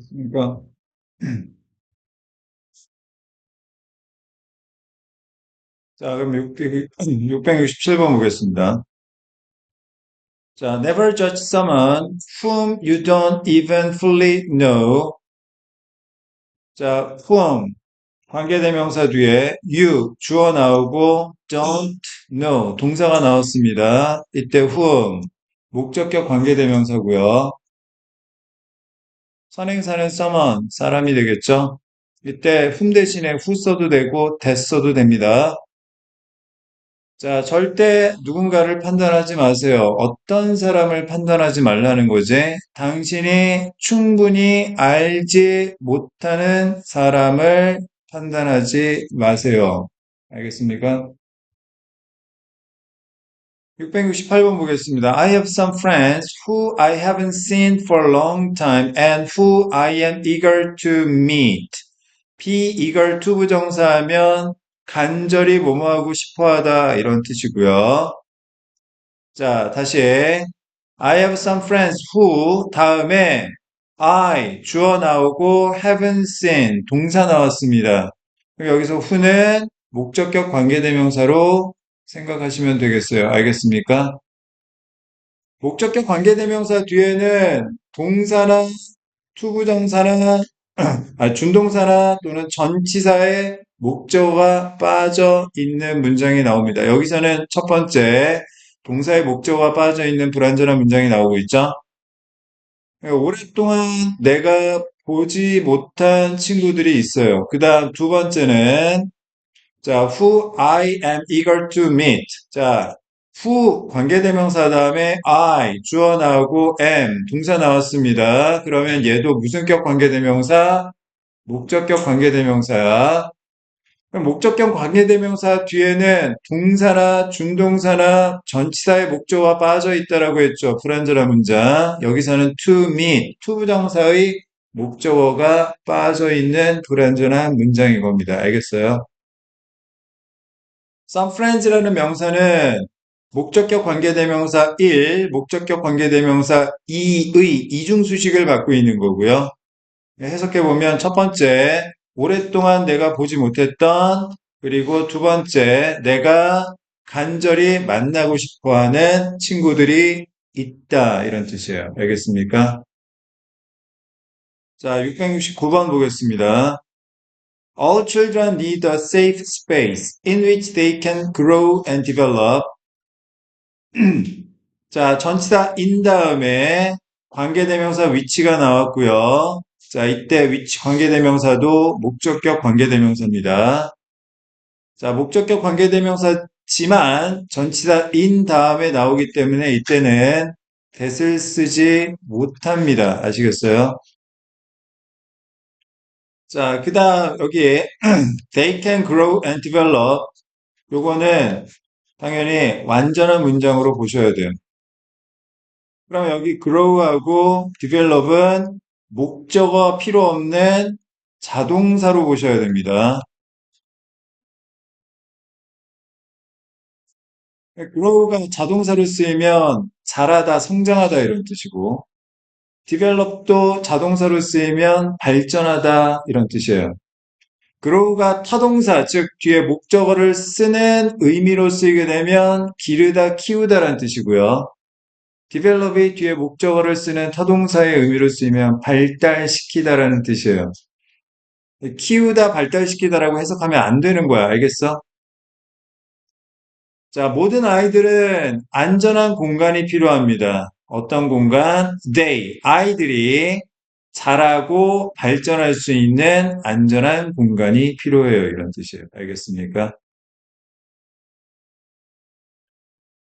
그러니까 자, 그럼 667번 보겠습니다. 자, never judge someone whom you don't even fully know. 자, whom 관계대명사 뒤에 you 주어 나오고 don't know 동사가 나왔습니다. 이때 whom 목적격 관계대명사고요. 선행사는 someone 사람이 되겠죠. 이때 whom 대신에 who 써도 되고 that 써도 됩니다. 자, 절대 누군가를 판단하지 마세요. 어떤 사람을 판단하지 말라는 거지? 당신이 충분히 알지 못하는 사람을 판단하지 마세요. 알겠습니까? 668번 보겠습니다. I have some friends who I haven't seen for a long time and who I am eager to meet. be eager to 부정사하면 간절히 뭐뭐하고 싶어하다 이런 뜻이고요. 자, 다시 I have some friends who 다음에 I 주어 나오고 haven't seen 동사 나왔습니다. 그럼 여기서 who는 목적격 관계대명사로 생각하시면 되겠어요. 알겠습니까? 목적격 관계대명사 뒤에는 동사나 투부정사나 준동사나 또는 전치사의 목적어가 빠져 있는 문장이 나옵니다. 여기서는 첫 번째 동사의 목적어가 빠져 있는 불완전한 문장이 나오고 있죠. 오랫동안 내가 보지 못한 친구들이 있어요. 그 다음 두 번째는 자, who I am eager to meet. 자, who 관계대명사 다음에 I 주어 나오고 am 동사 나왔습니다. 그러면 얘도 무슨격 관계대명사? 목적격 관계대명사야. 그럼 목적격 관계대명사 뒤에는 동사나 준동사나 전치사의 목적어가 빠져 있다라고 했죠. 불완전한 문장. 여기서는 to meet, to 부정사의 목적어가 빠져 있는 불완전한 문장인 겁니다. 알겠어요? Some friends라는 명사는 목적격 관계대명사 1, 목적격 관계대명사 2의 이중수식을 갖고 있는 거고요. 해석해보면 첫 번째, 오랫동안 내가 보지 못했던, 그리고 두 번째, 내가 간절히 만나고 싶어 하는 친구들이 있다. 이런 뜻이에요. 알겠습니까? 자, 669번 보겠습니다. All children need a safe space in which they can grow and develop. 자, 전치사 in 다음에 관계대명사 위치가 나왔고요. 자, 이때 위치 관계대명사도 목적격 관계대명사입니다. 자, 목적격 관계대명사지만 전치사 in 다음에 나오기 때문에 이때는 that을 쓰지 못합니다. 아시겠어요? 자, 그 다음 여기에 they can grow and develop 요거는 당연히 완전한 문장으로 보셔야 돼요. 그럼 여기 grow하고 develop은 목적어 필요 없는 자동사로 보셔야 됩니다. grow가 자동사로 쓰이면 자라다, 성장하다 이런 뜻이고, develop도 자동사로 쓰이면 발전하다 이런 뜻이에요. grow가 타동사, 즉 뒤에 목적어를 쓰는 의미로 쓰이게 되면 기르다, 키우다라는 뜻이고요. develop이 뒤에 목적어를 쓰는 타동사의 의미로 쓰이면 발달시키다라는 뜻이에요. 키우다, 발달시키다라고 해석하면 안 되는 거야. 알겠어? 자, 모든 아이들은 안전한 공간이 필요합니다. 어떤 공간? 아이들이 자라고 발전할 수 있는 안전한 공간이 필요해요. 이런 뜻이에요. 알겠습니까?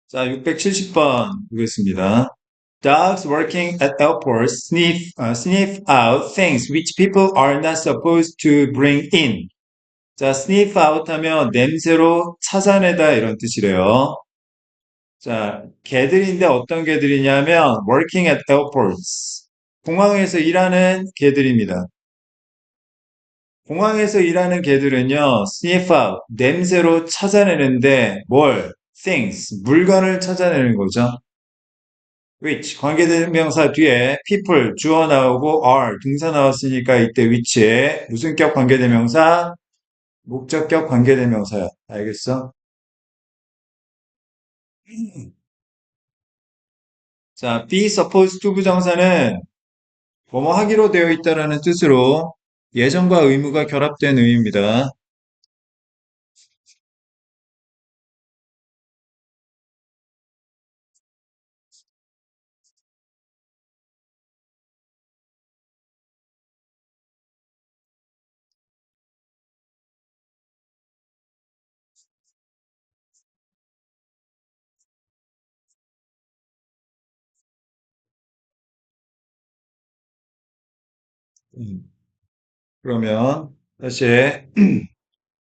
자, 670번 보겠습니다. Dogs working at airports sniff out things which people are not supposed to bring in. 자, sniff out 하면 냄새로 찾아내다 이런 뜻이래요. 자, 개들인데 어떤 개들이냐면 working at airports. 공항에서 일하는 개들입니다. 공항에서 일하는 개들은요, sniff out, 냄새로 찾아내는데 뭘? things, 물건을 찾아내는 거죠. which, 관계대명사 뒤에 people, 주어 나오고 are, 등사 나왔으니까 이때 which에 무슨 격 관계대명사? 목적격 관계대명사야. 알겠어? 자, be supposed to 부정사는 뭐뭐 하기로 되어 있다라는 뜻으로 예정과 의무가 결합된 의미입니다. 음, 그러면 다시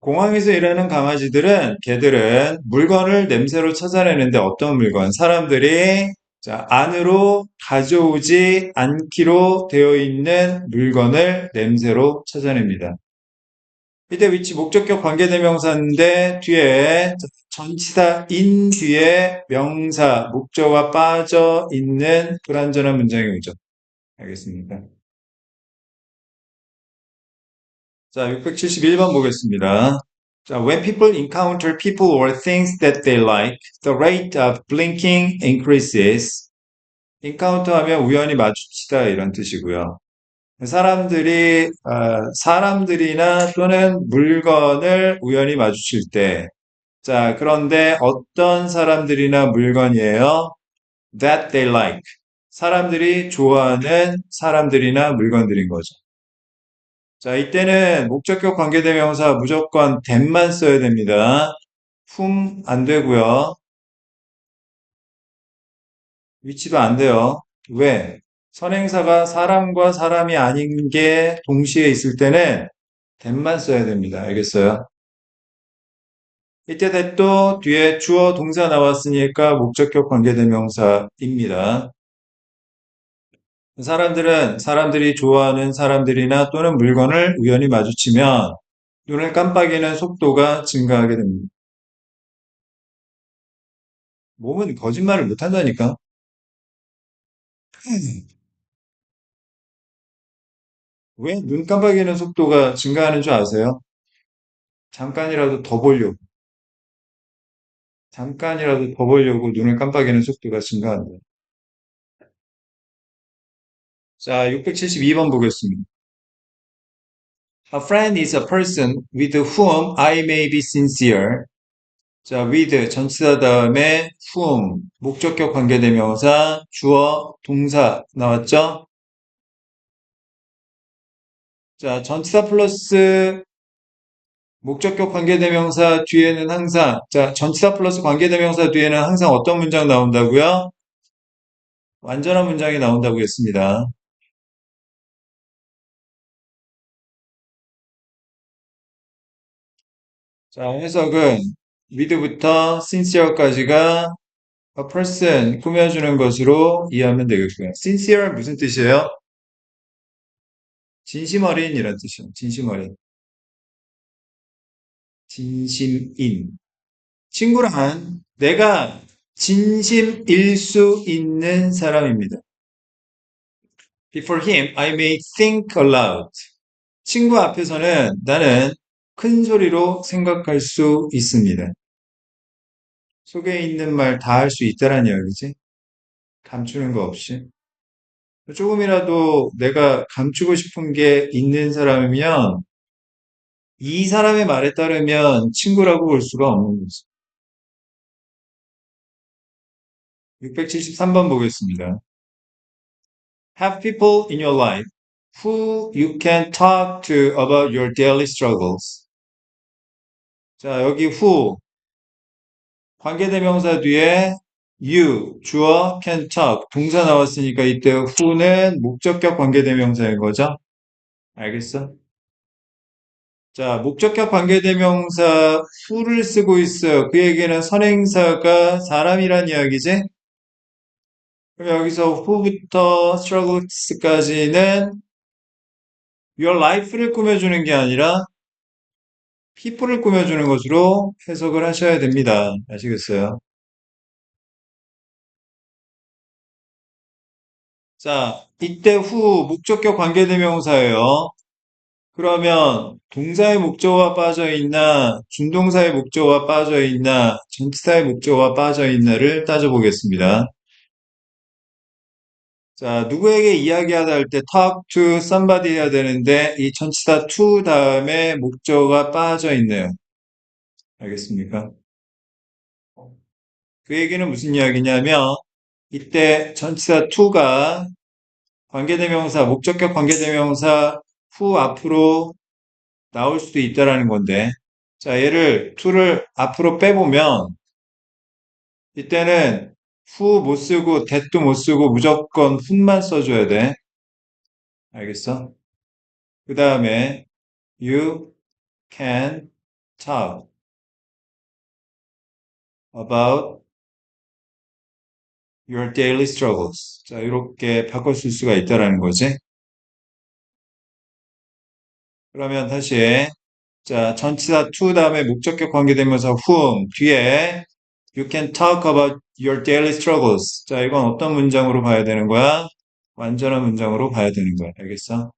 공항에서 일하는 강아지들은 개들은 물건을 냄새로 찾아내는데 어떤 물건? 사람들이 자, 안으로 가져오지 않기로 되어 있는 물건을 냄새로 찾아냅니다. 이때 위치 목적격 관계대명사인데 뒤에 전치사 인 뒤에 명사 목적어가 빠져 있는 불완전한 문장이 오죠. 알겠습니까? 자, 671번 보겠습니다. 자, when people encounter people or things that they like, the rate of blinking increases. encounter 하면 우연히 마주치다 이런 뜻이고요. 사람들이나 또는 물건을 우연히 마주칠 때, 자, 그런데 어떤 사람들이나 물건이에요? That they like. 사람들이 좋아하는 사람들이나 물건들인 거죠. 자, 이때는 목적격 관계대명사 무조건 that만 써야 됩니다. whom 안 되고요. 위치도 안 돼요. 왜? 선행사가 사람과 사람이 아닌 게 동시에 있을 때는 that만 써야 됩니다. 알겠어요? 이때 that도 뒤에 주어 동사 나왔으니까 목적격 관계대명사입니다. 사람들이 좋아하는 사람들이나 또는 물건을 우연히 마주치면 눈을 깜빡이는 속도가 증가하게 됩니다. 몸은 거짓말을 못한다니까. 왜 눈 깜빡이는 속도가 증가하는 줄 아세요? 잠깐이라도 더 보려고. 잠깐이라도 더 보려고 눈을 깜빡이는 속도가 증가한다. 자, 672번 보겠습니다. A friend is a person with whom I may be sincere. 자, with 전치사 다음에 whom 목적격 관계대명사 주어 동사 나왔죠? 자, 전치사 플러스 목적격 관계대명사 뒤에는 항상 자, 전치사 플러스 관계대명사 뒤에는 항상 어떤 문장 나온다고요? 완전한 문장이 나온다고 했습니다. 자, 해석은 with부터 sincere까지가 a person 꾸며주는 것으로 이해하면 되겠고요. sincere 무슨 뜻이에요? 진심 어린이란 뜻이에요. 진심 어린. 진심인. 친구란 내가 진심일 수 있는 사람입니다. Before him, I may think aloud. 친구 앞에서는 나는 큰 소리로 생각할 수 있습니다. 속에 있는 말 다 할 수 있다란 이야기지. 감추는 거 없이. 조금이라도 내가 감추고 싶은 게 있는 사람이면 이 사람의 말에 따르면 친구라고 볼 수가 없는 거지. 673번 보겠습니다. Have people in your life who you can talk to about your daily struggles. 자, 여기 who 관계대명사 뒤에 you 주어 can talk 동사 나왔으니까 이때 who는 목적격 관계대명사인 거죠. 알겠어? 자, 목적격 관계대명사 who를 쓰고 있어요. 그에게는 선행사가 사람이란 이야기지? 그럼 여기서 who부터 struggles까지는 your life를 꾸며주는 게 아니라 people을 꾸며주는 것으로 해석을 하셔야 됩니다. 아시겠어요? 자, 이때 who 목적격 관계대명사예요. 그러면 동사의 목적어가 빠져 있나, 준동사의 목적어가 빠져 있나, 전치사의 목적어가 빠져 있나를 따져보겠습니다. 자, 누구에게 이야기하다 할 때 talk to somebody 해야 되는데 이 전치사 to 다음에 목적어가 빠져 있네요. 알겠습니까? 그 얘기는 무슨 이야기냐면 이때 전치사 to가 관계대명사, 목적격 관계대명사 who 앞으로 나올 수도 있다라는 건데 자, 얘를 to를 앞으로 빼보면 이때는 who 못 쓰고 that도 못 쓰고 무조건 who만 써줘야 돼. 알겠어? 그 다음에 you can talk about your daily struggles. 자, 이렇게 바꿔 쓸 수가 있다라는 거지. 그러면 다시 자, 전치사 to 다음에 목적격 관계되면서 whom 뒤에 you can talk about your daily struggles. 자, 이건 어떤 문장으로 봐야 되는 거야? 완전한 문장으로 봐야 되는 거야. 알겠어?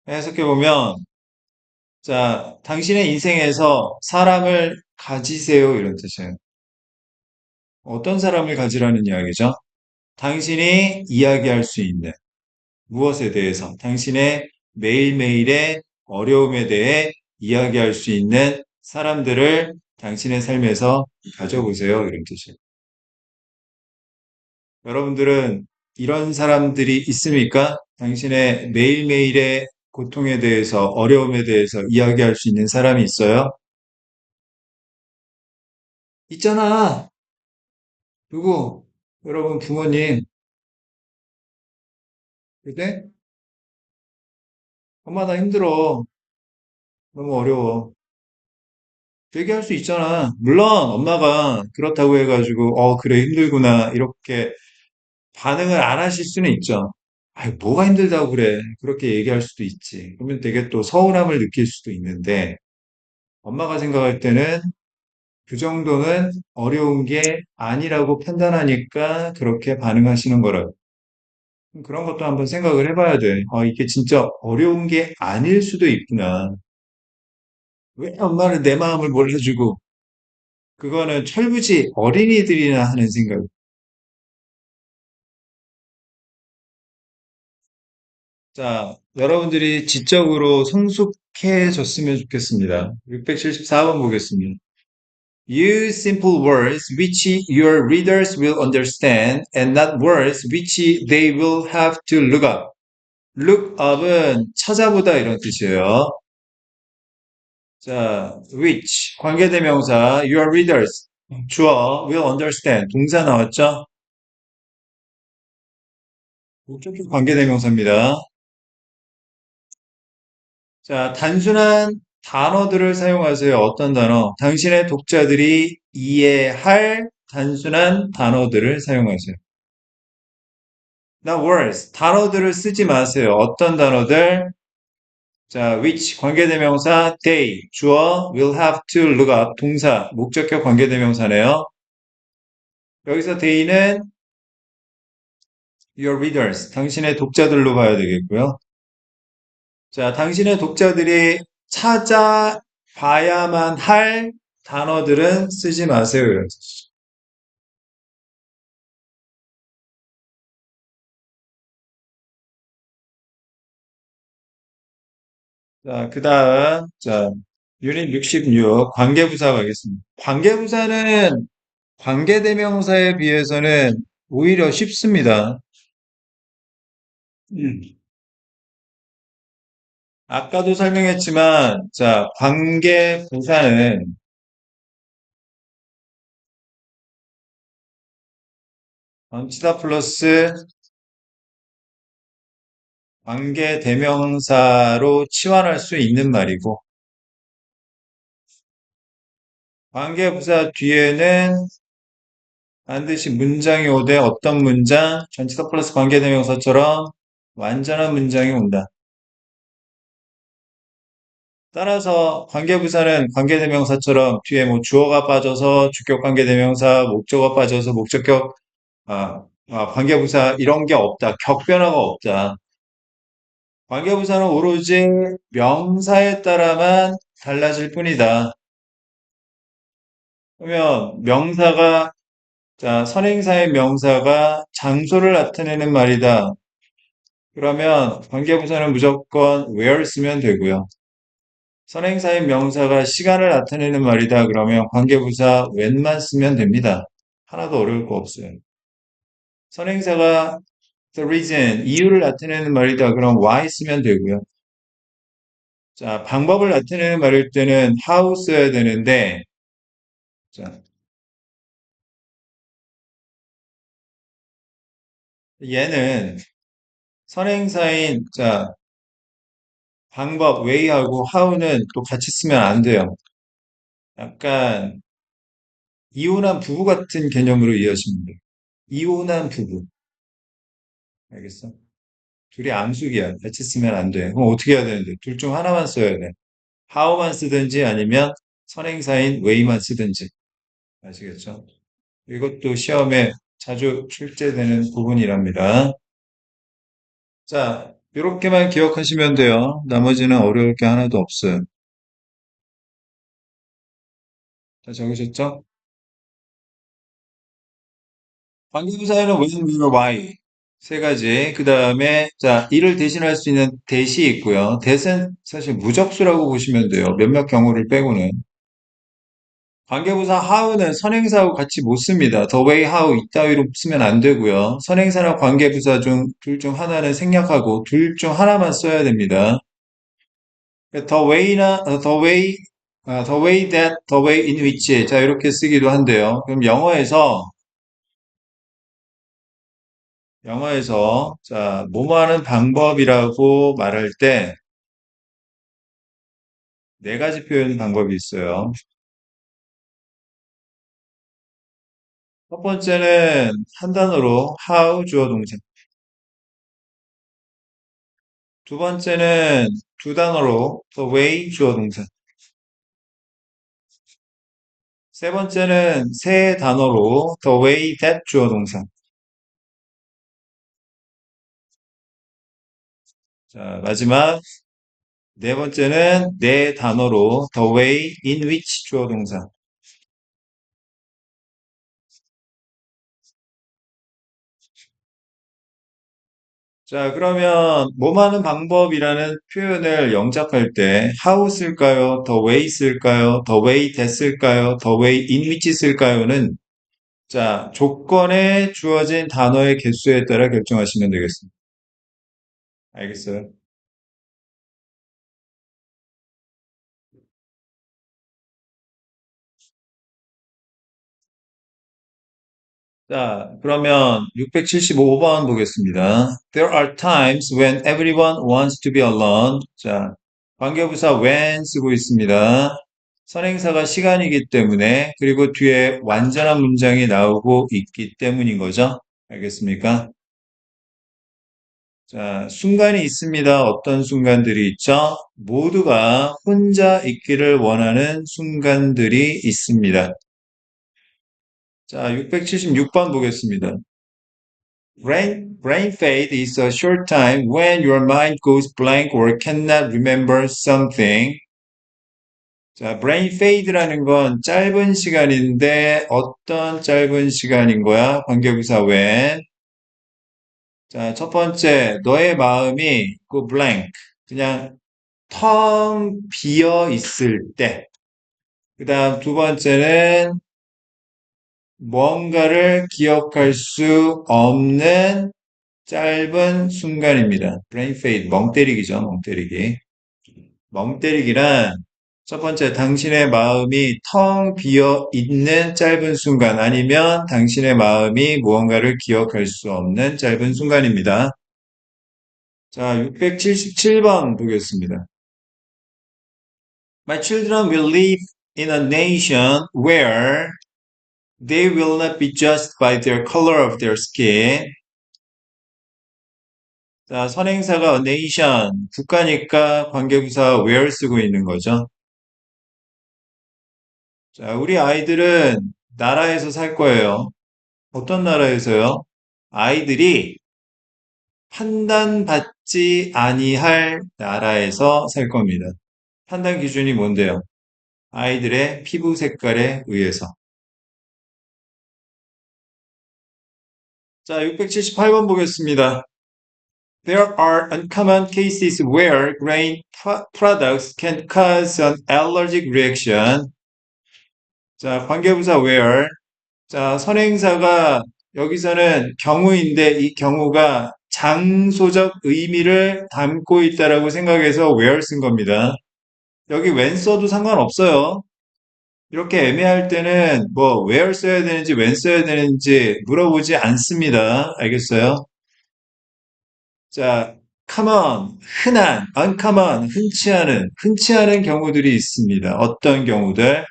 해석해 보면 자, 당신의 인생에서 사람을 가지세요 이런 뜻이에요. 어떤 사람을 가지라는 이야기죠? 당신이 이야기할 수 있는 무엇에 대해서 당신의 매일매일의 어려움에 대해 이야기할 수 있는 사람들을 당신의 삶에서 가져보세요. 이런 뜻이에요. 여러분들은 이런 사람들이 있습니까? 당신의 매일매일의 고통에 대해서, 어려움에 대해서 이야기할 수 있는 사람이 있어요? 있잖아. 누구? 여러분 부모님. 그때 엄마 나 힘들어. 너무 어려워. 얘기할 수 있잖아. 물론 엄마가 그렇다고 해가지고 그래 힘들구나 이렇게 반응을 안 하실 수는 있죠. 아이 뭐가 힘들다고 그래. 그렇게 얘기할 수도 있지. 그러면 되게 또 서운함을 느낄 수도 있는데 엄마가 생각할 때는 그 정도는 어려운 게 아니라고 판단하니까 그렇게 반응하시는 거라고. 그런 것도 한번 생각을 해봐야 돼. 이게 진짜 어려운 게 아닐 수도 있구나. 왜 엄마는 내 마음을 몰라주고 그거는 철부지 어린이들이나 하는 생각. 자, 여러분들이 지적으로 성숙해졌으면 좋겠습니다. 674번 보겠습니다. Use simple words which your readers will understand and not words which they will have to look up. Look up은 찾아보다 이런 뜻이에요. 자, which 관계대명사 your readers 주어 will understand 동사 나왔죠? 목적격 관계대명사입니다. 자, 단순한 단어들을 사용하세요. 어떤 단어? 당신의 독자들이 이해할 단순한 단어들을 사용하세요. Not words. 단어들을 쓰지 마세요. 어떤 단어들? 자, which 관계대명사 they 주어 will have to look up 동사 목적격 관계대명사네요. 여기서 they는 your readers 당신의 독자들로 봐야 되겠고요. 자, 당신의 독자들이 찾아봐야만 할 단어들은 쓰지 마세요. 자, 그 다음, 자, 유닛 66, 관계부사 가겠습니다. 관계부사는 관계대명사에 비해서는 오히려 쉽습니다. 음. 아까도 설명했지만, 자, 관계부사는 전치사 플러스 관계대명사로 치환할 수 있는 말이고, 관계부사 뒤에는 반드시 문장이 오되 어떤 문장, 전치사 플러스 관계대명사처럼 완전한 문장이 온다. 따라서 관계부사는 관계대명사처럼 뒤에 뭐 주어가 빠져서 주격 관계대명사, 목적어가 빠져서 목적격, 관계부사 이런 게 없다. 격변화가 없다. 관계부사는 오로지 명사에 따라만 달라질 뿐이다. 그러면 명사가 자, 선행사의 명사가 장소를 나타내는 말이다. 그러면 관계부사는 무조건 where 쓰면 되고요. 선행사의 명사가 시간을 나타내는 말이다. 그러면 관계부사 when만 쓰면 됩니다. 하나도 어려울 거 없어요. 선행사가 the reason, 이유를 나타내는 말이다. 그럼 why 쓰면 되고요. 자, 방법을 나타내는 말일 때는 how 써야 되는데, 자, 얘는 선행사인, 자, 방법, way하고 how는 또 같이 쓰면 안 돼요. 약간 이혼한 부부 같은 개념으로 이해하시면 돼요. 이혼한 부부. 알겠어? 둘이 앙숙이야. 같이 쓰면 안 돼. 그럼 어떻게 해야 되는데? 둘 중 하나만 써야 돼. how만 쓰든지 아니면 선행사인 way만 쓰든지. 아시겠죠? 이것도 시험에 자주 출제되는 부분이랍니다. 자, 이렇게만 기억하시면 돼요. 나머지는 어려울 게 하나도 없어요. 다 적으셨죠? 관계부사에는 when, where, why 세 가지. 그 다음에 자 이를 대신할 수 있는 대시 있고요. 대는 사실 무적수라고 보시면 돼요. 몇몇 경우를 빼고는. 관계부사 how는 선행사하고 같이 못 씁니다. the way how 이따위로 쓰면 안 되고요. 선행사나 관계부사 중 둘 중 하나는 생략하고 둘 중 하나만 써야 됩니다. the way나 the way that, the way in which 자 이렇게 쓰기도 한데요. 그럼 영어에서 자, 뭐뭐 하는 방법이라고 말할 때 네 가지 표현 방법이 있어요. 첫 번째는 한 단어로 how 주어 동사. 두 번째는 두 단어로 the way 주어 동사. 세 번째는 세 단어로 the way that 주어 동사. 자, 마지막 네 번째는 네 단어로 the way in which 주어 동사. 자, 그러면 몸하는 방법이라는 표현을 영작할 때 how 쓸까요? the way 쓸까요? the way that 쓸까요? the way in which 쓸까요?는 자, 조건에 주어진 단어의 개수에 따라 결정하시면 되겠습니다. 알겠어요? 자, 그러면 675번 보겠습니다. There are times when everyone wants to be alone. 자, 관계부사 when 쓰고 있습니다. 선행사가 시간이기 때문에 그리고 뒤에 완전한 문장이 나오고 있기 때문인 거죠. 알겠습니까? 자, 순간이 있습니다. 어떤 순간들이 있죠? 모두가 혼자 있기를 원하는 순간들이 있습니다. 자, 676번 보겠습니다. Brain fade is a short time when your mind goes blank or cannot remember something. 자, brain fade라는 건 짧은 시간인데 어떤 짧은 시간인 거야? 관계부사 when. 자, 첫 번째, 너의 마음이 그 blank, 그냥 텅 비어 있을 때. 그 다음 두 번째는 뭔가를 기억할 수 없는 짧은 순간입니다. brain fade, 멍 때리기죠, 멍 때리기. 멍 때리기란 첫 번째, 당신의 마음이 텅 비어 있는 짧은 순간 아니면 당신의 마음이 무언가를 기억할 수 없는 짧은 순간입니다. 자, 677번 보겠습니다. My children will live in a nation where they will not be judged by their color of their skin. 자, 선행사가 nation, 국가니까 관계부사 where 쓰고 있는 거죠. 자, 우리 아이들은 나라에서 살 거예요. 어떤 나라에서요? 아이들이 판단받지 아니할 나라에서 살 겁니다. 판단 기준이 뭔데요? 아이들의 피부 색깔에 의해서. 자, 678번 보겠습니다. There are uncommon cases where grain products can cause an allergic reaction. 자, 관계부사 where. 자, 선행사가 여기서는 경우인데 이 경우가 장소적 의미를 담고 있다라고 생각해서 where 쓴 겁니다. 여기 when 써도 상관없어요. 이렇게 애매할 때는 뭐 where 써야 되는지 when 써야 되는지 물어보지 않습니다. 알겠어요? 자, common, 흔한, uncommon, 흔치 않은 경우들이 있습니다. 어떤 경우들?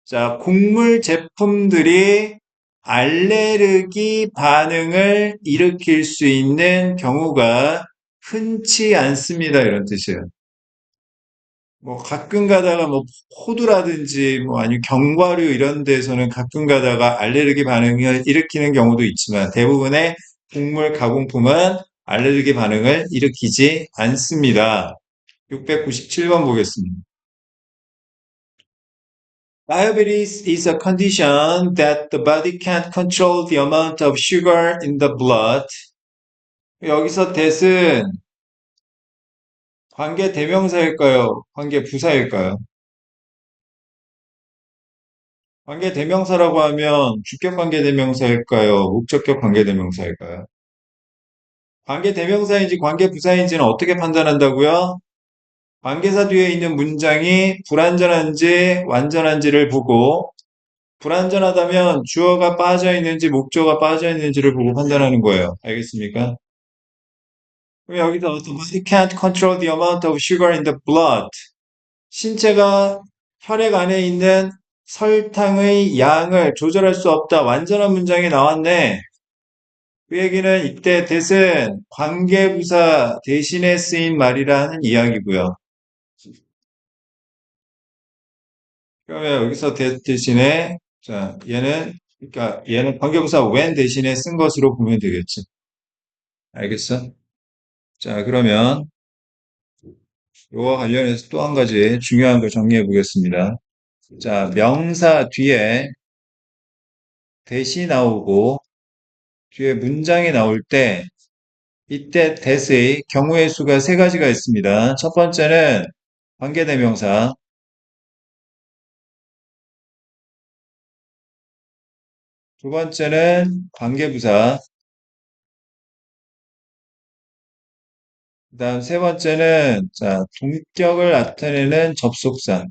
자, 곡물 제품들이 알레르기 반응을 일으킬 수 있는 경우가 흔치 않습니다. 이런 뜻이에요. 뭐 가끔 가다가 뭐 호두라든지 뭐 아니면 견과류 이런 데서는 가끔 가다가 알레르기 반응을 일으키는 경우도 있지만 대부분의 곡물 가공품은 알레르기 반응을 일으키지 않습니다. 697번 보겠습니다. Diabetes is a condition that the body can't control the amount of sugar in the blood. 여기서 that은 관계 대명사일까요? 관계 부사일까요? 관계 대명사라고 하면 주격 관계 대명사일까요? 목적격 관계 대명사일까요? 관계 대명사인지 관계 부사인지는 어떻게 판단한다고요? 관계사 뒤에 있는 문장이 불완전한지 완전한지를 보고 불완전하다면 주어가 빠져 있는지 목적어가 빠져 있는지를 보고 판단하는 거예요. 알겠습니까? 그럼 여기서 the body can't control the amount of sugar in the blood. 신체가 혈액 안에 있는 설탕의 양을 조절할 수 없다. 완전한 문장이 나왔네. 그 얘기는 이때 that은 관계부사 대신에 쓰인 말이라는 이야기고요. 그러면 여기서 that 대신에 자 얘는 그러니까 얘는 관계부사 when 대신에 쓴 것으로 보면 되겠지. 알겠어? 자 그러면 이와 관련해서 또 한 가지 중요한 걸 정리해 보겠습니다. 자 명사 뒤에 that이 나오고 뒤에 문장이 나올 때 이때 that의 경우의 수가 세 가지가 있습니다. 첫 번째는 관계대명사, 두 번째는 관계부사, 그다음 세 번째는 자, 동격을 나타내는 접속사.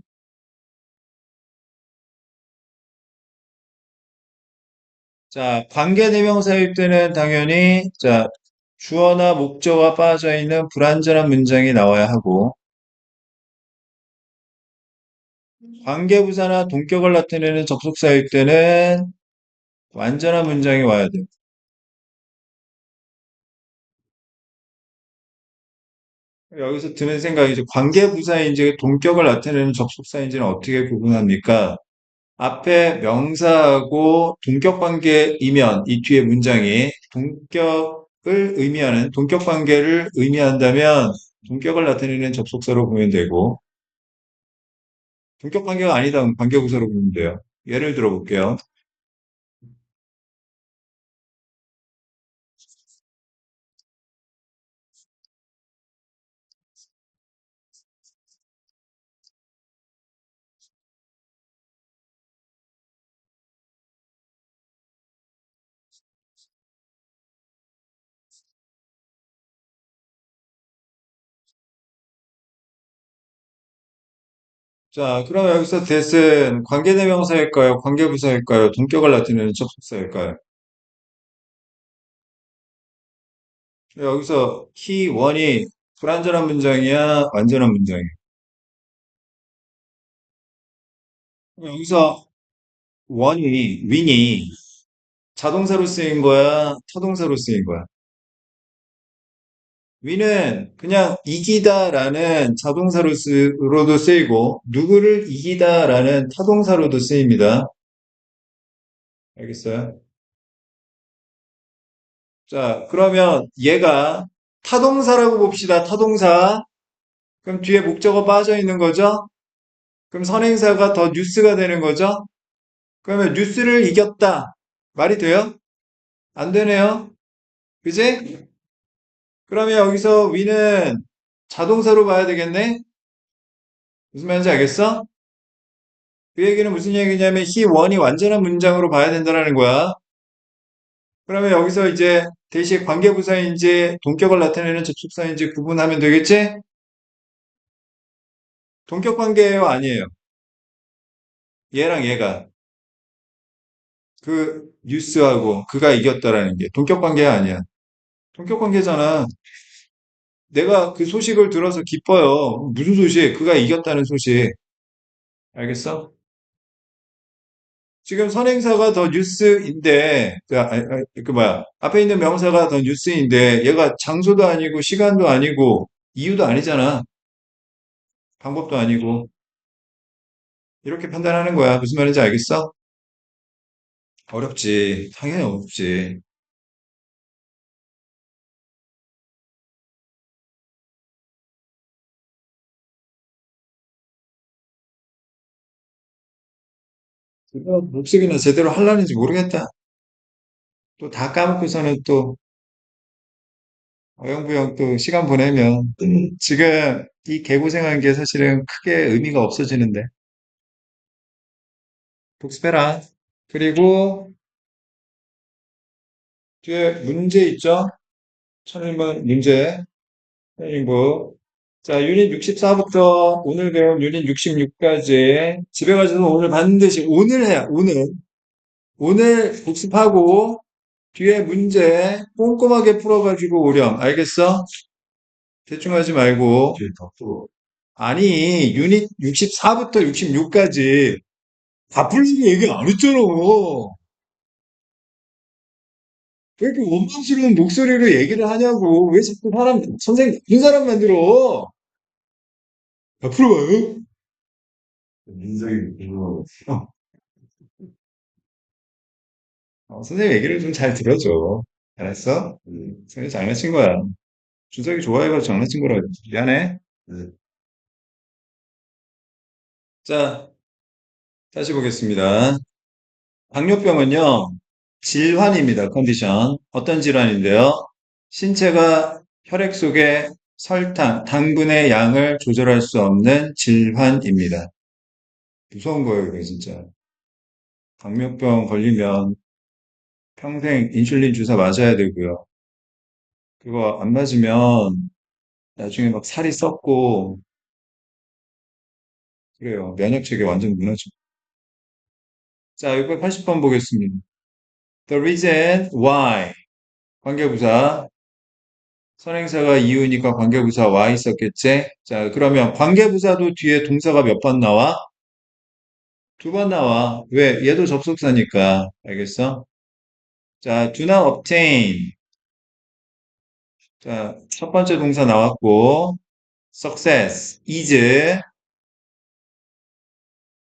자, 관계대명사일 때는 당연히 자, 주어나 목적어가 빠져 있는 불완전한 문장이 나와야 하고 관계부사나 동격을 나타내는 접속사일 때는 완전한 문장이 와야 돼요. 여기서 드는 생각이 이제 관계부사인지 동격을 나타내는 접속사인지는 어떻게 구분합니까? 앞에 명사하고 동격 관계이면 이 뒤에 문장이 동격을 의미하는 동격 관계를 의미한다면 동격을 나타내는 접속사로 보면 되고 동격 관계가 아니다 면 관계부사로 보면 돼요. 예를 들어 볼게요. 자, 그럼 여기서 that은 관계대명사일까요? 관계부사일까요? 동격을 나타내는 접속사일까요? 여기서 he, one이 불완전한 문장이야? 완전한 문장이야? 여기서 one이, win이 자동사로 쓰인 거야? 타동사로 쓰인 거야? win은 그냥 이기다라는 자동사로도 쓰이고 누구를 이기다라는 타동사로도 쓰입니다. 알겠어요? 자, 그러면 얘가 타동사라고 봅시다. 타동사. 그럼 뒤에 목적어 빠져 있는 거죠? 그럼 선행사가 더 뉴스가 되는 거죠? 그러면 뉴스를 이겼다. 말이 돼요? 안 되네요. 그지? 그러면 여기서 위는 자동사로 봐야 되겠네? 무슨 말인지 알겠어? 그 얘기는 무슨 얘기냐면 he, one이 완전한 문장으로 봐야 된다는 거야. 그러면 여기서 이제 대시에 관계부사인지 동격을 나타내는 접속사인지 구분하면 되겠지? 동격 관계예요, 아니에요? 얘랑 얘가 그 뉴스하고 그가 이겼다라는 게 동격 관계가 아니야. 동격 관계잖아. 내가 그 소식을 들어서 기뻐요. 무슨 소식? 그가 이겼다는 소식. 알겠어? 지금 선행사가 더 뉴스인데, 그 뭐야, 앞에 있는 명사가 더 뉴스인데, 얘가 장소도 아니고, 시간도 아니고, 이유도 아니잖아. 방법도 아니고. 이렇게 판단하는 거야. 무슨 말인지 알겠어? 어렵지. 당연히 어렵지. 이거 복습이나 제대로 하려는지 모르겠다. 또 다 까먹고서는 또 어영부영 또 시간 보내면 지금 이 개고생한 게 사실은 크게 의미가 없어지는데. 복습해라. 그리고 뒤에 문제 있죠? 천일문 문제, 천일부. 자, 유닛 64부터 오늘 배운 유닛 66까지 집에 가셔서 오늘 반드시 오늘 해야, 오늘. 오늘 복습하고 뒤에 문제 꼼꼼하게 풀어가지고 오렴. 알겠어? 대충 하지 말고. 뒤에 더 풀어. 아니, 유닛 64부터 66까지 다 풀리게 얘기 안 했잖아. 왜 이렇게 원망스러운 목소리로 얘기를 하냐고. 왜 자꾸 선생님, 나쁜 사람 만들어? 다 풀어봐요. 민석이 궁금하고. 선생님 얘기를 좀 잘 들어줘. 알았어? 선생님 장난친 거야. 준석이 좋아해가지고 장난친 거라. 미안해. 자, 다시 보겠습니다. 당뇨병은요, 질환입니다. 컨디션. 어떤 질환인데요? 신체가 혈액 속에 설탕, 당분의 양을 조절할 수 없는 질환입니다. 무서운 거예요, 이게 진짜. 당뇨병 걸리면 평생 인슐린 주사 맞아야 되고요. 그거 안 맞으면 나중에 막 살이 썩고, 그래요. 면역체계 완전 무너져. 자, 680번 보겠습니다. The reason why. 관계부사. 선행사가 이유니까 관계부사 why 썼겠지? 자, 그러면 관계부사도 뒤에 동사가 몇 번 나와? 두 번 나와. 왜? 얘도 접속사니까. 알겠어? 자, do not obtain. 자, 첫 번째 동사 나왔고, success, is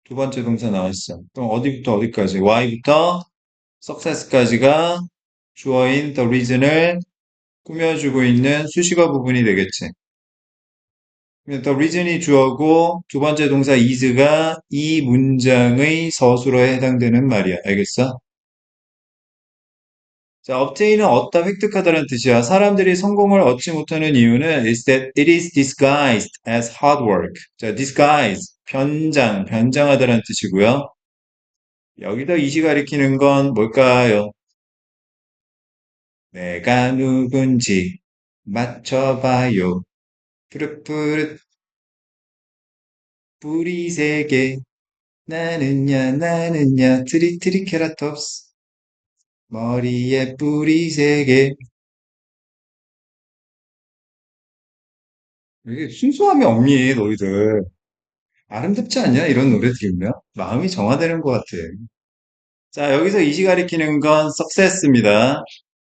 두 번째 동사 나왔어. 그럼 어디부터 어디까지? Y부터 success까지가 주어인 the reason을 꾸며주고 있는 수식어 부분이 되겠지. the reason이 주어고 두 번째 동사 is가 이 문장의 서술어에 해당되는 말이야. 알겠어? 자, obtain은 얻다, 획득하다라는 뜻이야. 사람들이 성공을 얻지 못하는 이유는 is that it is disguised as hard work. 자, disguise, 변장하다라는 뜻이고요. 여기서 이시 가리키는 건 뭘까요? 내가 누군지 맞춰봐요. 푸릇푸릇 뿌리 세 개. 나는야 트리케라톱스. 머리에 뿌리 세 개. 이게 순수함이 없니, 너희들. 아름답지 않냐? 이런 노래 들으면? 마음이 정화되는 것 같아. 자, 여기서 이시 가리키는 건 success입니다.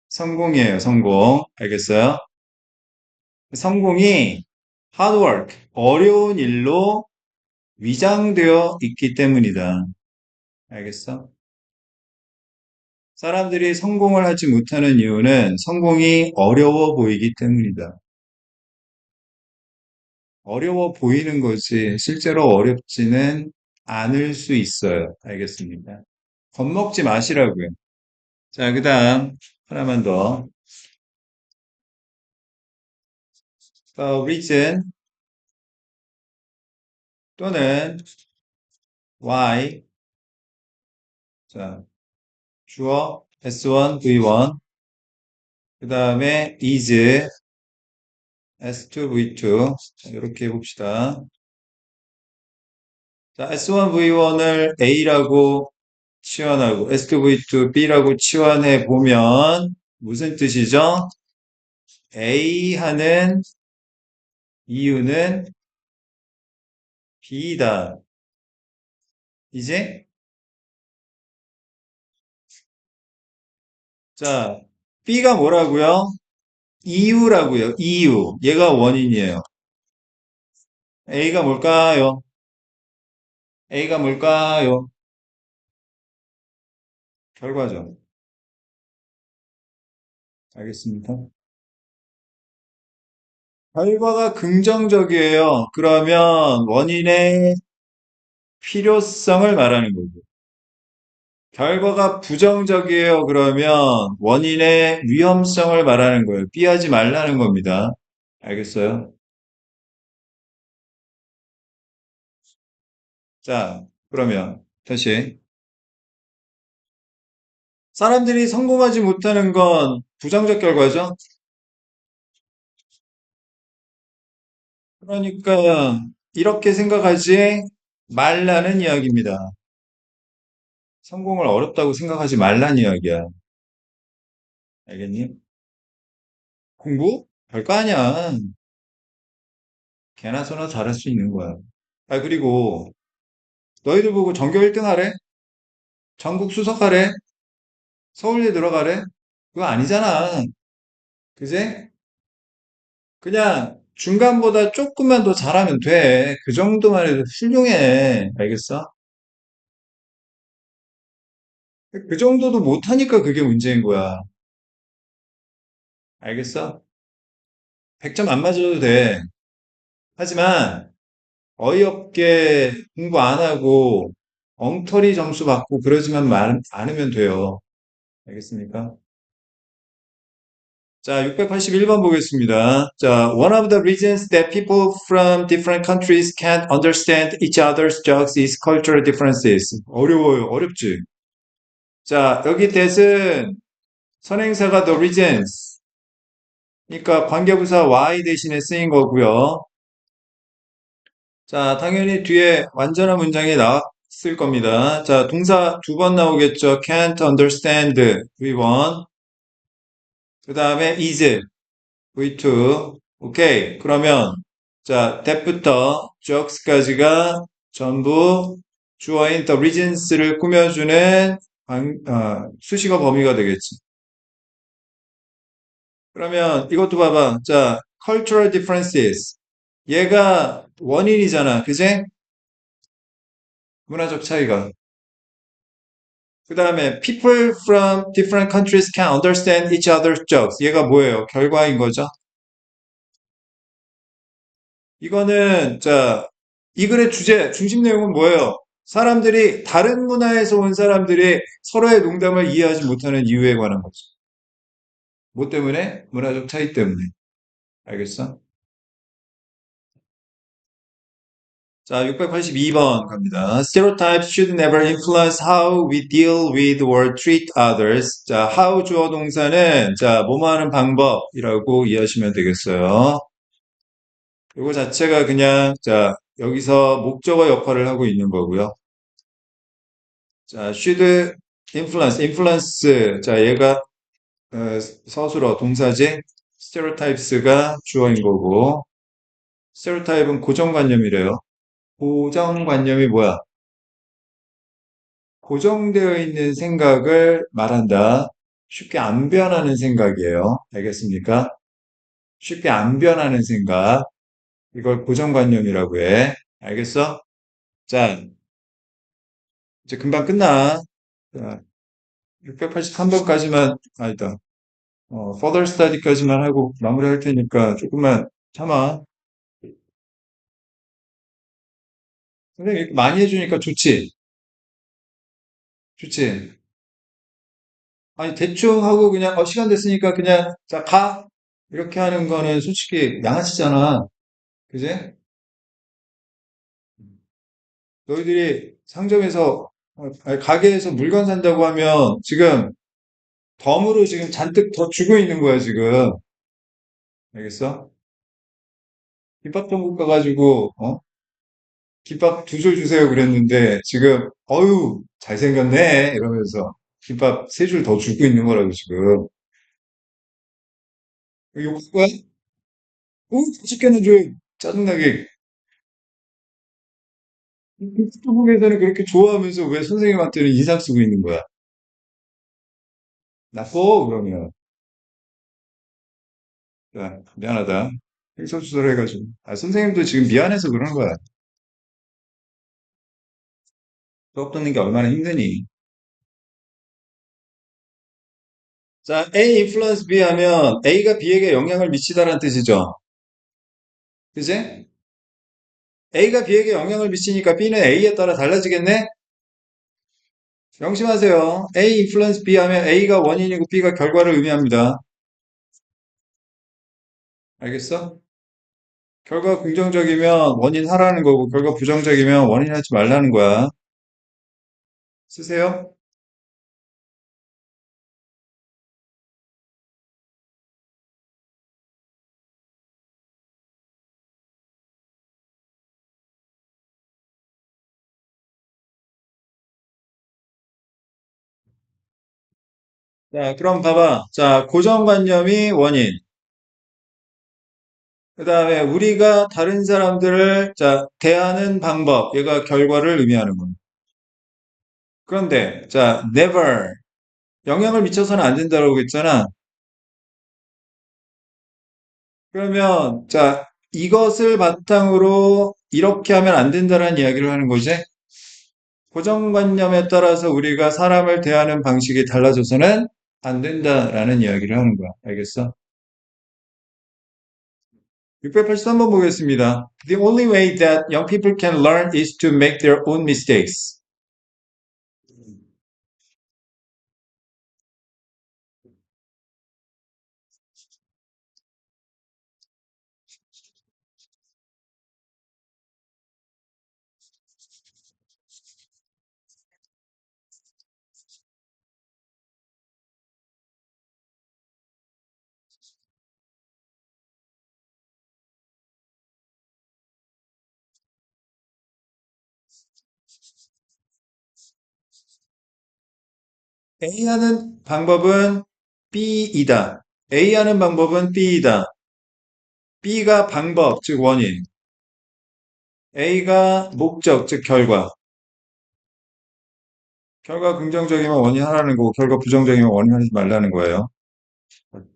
성공이에요, 성공. 알겠어요? 성공이 hard work, 어려운 일로 위장되어 있기 때문이다. 알겠어? 사람들이 성공을 하지 못하는 이유는 성공이 어려워 보이기 때문이다. 어려워 보이는 것이 실제로 어렵지는 않을 수 있어요. 알겠습니다. 겁먹지 마시라고요. 자, 그 다음 하나만 더. reason 또는 why. 자, 주어 S1, V1. 그 다음에 is S2, V2. 자, 이렇게 해봅시다. 자, S1, V1을 A라고 치환하고 S2, V2, B라고 치환해 보면 무슨 뜻이죠? A 하는 이유는 B다. 이제 자, B가 뭐라고요? 이유라고요. 이유. 얘가 원인이에요. A가 뭘까요? A가 뭘까요? 결과죠. 알겠습니까? 결과가 긍정적이에요. 그러면 원인의 필요성을 말하는 거고. 결과가 부정적이에요. 그러면 원인의 위험성을 말하는 거예요. 삐하지 말라는 겁니다. 알겠어요? 자, 그러면 다시. 사람들이 성공하지 못하는 건 부정적 결과죠? 그러니까 이렇게 생각하지 말라는 이야기입니다. 성공을 어렵다고 생각하지 말라는 이야기야. 알겠니? 공부? 별거 아니야. 개나 소나 잘할 수 있는 거야. 아, 그리고 너희들 보고 전교 1등 하래? 전국 수석하래? 서울대 들어가래? 그거 아니잖아. 그제? 그냥 중간보다 조금만 더 잘하면 돼. 그 정도만 해도 훌륭해. 알겠어? 그 정도도 못하니까 그게 문제인 거야. 알겠어? 100점 안 맞아도 돼. 하지만 어이없게 공부 안 하고 엉터리 점수 받고 그러지만 않으면 돼요. 알겠습니까? 자, 681번 보겠습니다. 자, one of the reasons that people from different countries can't understand each other's jokes is cultural differences. 어려워요. 어렵지? 자, 여기 that은 선행사가 the reasons. 그러니까 관계부사 why 대신에 쓰인 거고요. 자, 당연히 뒤에 완전한 문장이 나왔을 겁니다. 자, 동사 두 번 나오겠죠. can't understand V1. 그 다음에 is V2. 오케이. 그러면 자, that부터 jokes까지가 전부 주어인 the reasons를 꾸며주는 수식어 범위가 되겠지. 그러면 이것도 봐봐. 자, cultural differences. 얘가 원인이잖아. 그제? 문화적 차이가. 그 다음에 people from different countries can understand each other's jokes. 얘가 뭐예요? 결과인 거죠. 이거는 자, 이 글의 주제, 중심 내용은 뭐예요? 사람들이 다른 문화에서 온 사람들이 서로의 농담을 이해하지 못하는 이유에 관한 거죠. 뭐 때문에? 문화적 차이 때문에. 알겠어? 자, 682번 갑니다. Stereotypes should never influence how we deal with or treat others. 자, how 주어 동사는 자, 뭐뭐 하는 방법이라고 이해하시면 되겠어요. 이거 자체가 그냥 자, 여기서 목적어 역할을 하고 있는 거고요. 자, should influence. 자, 얘가 서술어 동사지, stereotypes가 주어인 거고, stereotype은 고정관념이래요. 고정관념이 뭐야? 고정되어 있는 생각을 말한다. 쉽게 안 변하는 생각이에요. 알겠습니까? 쉽게 안 변하는 생각. 이걸 고정관념이라고 해. 알겠어? 자, 이제 금방 끝나. 자, 683번까지만, 아니다. further study까지만 하고 마무리할 테니까 조금만 참아. 선생님 이렇게 많이 해주니까 좋지? 좋지? 아니, 대충 하고 그냥, 시간 됐으니까 그냥, 자, 가! 이렇게 하는 거는 솔직히 양아치잖아. 그지? 너희들이 상점에서, 아니, 가게에서 물건 산다고 하면 지금 덤으로 지금 잔뜩 더 주고 있는 거야, 지금. 알겠어? 김밥 천국 가가지고, 김밥 두 줄 주세요 그랬는데, 지금, 어유 잘생겼네! 이러면서 김밥 세 줄 더 주고 있는 거라고, 지금. 이거 욕할 거야? 다섯 개는 줘. 짜증나게. 한국에서는 그렇게 좋아하면서 왜 선생님한테는 인상 쓰고 있는 거야? 나빠, 그러면. 야, 미안하다. 횡설수설 해가지고. 아, 선생님도 지금 미안해서 그러는 거야. 수업 듣는 게 얼마나 힘드니? 자, A influence B 하면 A가 B에게 영향을 미치다라는 뜻이죠. 그지? A가 B에게 영향을 미치니까 B는 A에 따라 달라지겠네? 명심하세요. A influence B 하면 A가 원인이고 B가 결과를 의미합니다. 알겠어? 결과 긍정적이면 원인 하라는 거고, 결과 부정적이면 원인 하지 말라는 거야. 쓰세요. 자, 그럼 봐봐. 자, 고정관념이 원인. 그 다음에 우리가 다른 사람들을, 자, 대하는 방법. 얘가 결과를 의미하는 거야. 그런데, 자, never. 영향을 미쳐서는 안 된다고 했잖아. 그러면, 자, 이것을 바탕으로 이렇게 하면 안 된다라는 이야기를 하는 거지. 고정관념에 따라서 우리가 사람을 대하는 방식이 달라져서는 안 된다라는 이야기를 하는 거야. 알겠어? 683번 보겠습니다. The only way that young people can learn is to make their own mistakes. A 하는 방법은 B이다. A 하는 방법은 B이다. B가 방법, 즉 원인. A가 목적, 즉 결과. 결과 긍정적이면 원인 하라는 거고, 결과 부정적이면 원인 하지 말라는 거예요.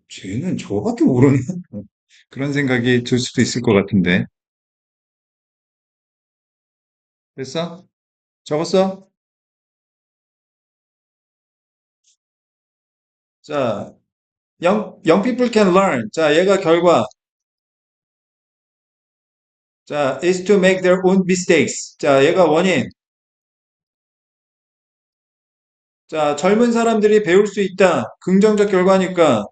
쟤는 저밖에 모르네. 그런 생각이 들 수도 있을 것 같은데. 됐어? 적었어? 자, young people can learn. 자, 얘가 결과. 자, is to make their own mistakes. 자, 얘가 원인. 자, 젊은 사람들이 배울 수 있다. 긍정적 결과니까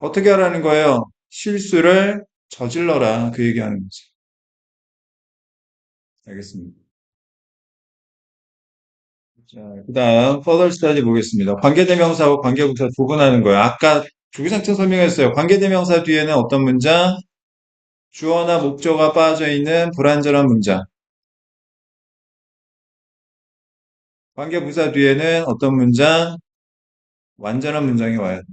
어떻게 하라는 거예요? 실수를 저질러라. 그 얘기하는 거지. 알겠습니다. 자, 그 다음, further study 보겠습니다. 관계대명사하고 관계부사 구분하는 거예요. 아까 주기상층 설명했어요. 관계대명사 뒤에는 어떤 문장? 주어나 목적어가 빠져 있는 불완전한 문장. 관계부사 뒤에는 어떤 문장? 완전한 문장이 와야 돼.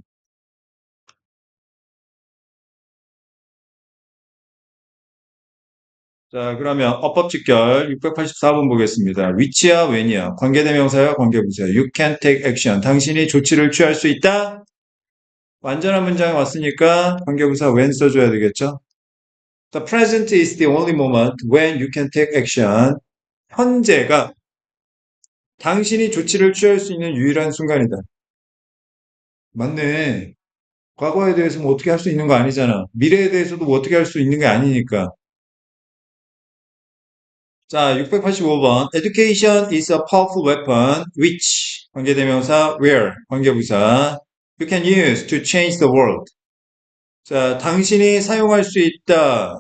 자, 그러면 어법 직결 684번 보겠습니다. which야, when이야. 관계대명사야, 관계부사야. You can take action. 당신이 조치를 취할 수 있다? 완전한 문장이 왔으니까 관계부사 when 써줘야 되겠죠? The present is the only moment when you can take action. 현재가 당신이 조치를 취할 수 있는 유일한 순간이다. 맞네. 과거에 대해서 뭐 어떻게 할 수 있는 거 아니잖아. 미래에 대해서도 뭐 어떻게 할 수 있는 게 아니니까. 자, 685번. Education is a powerful weapon which 관계대명사 where 관계부사 you can use to change the world. 자, 당신이 사용할 수 있다.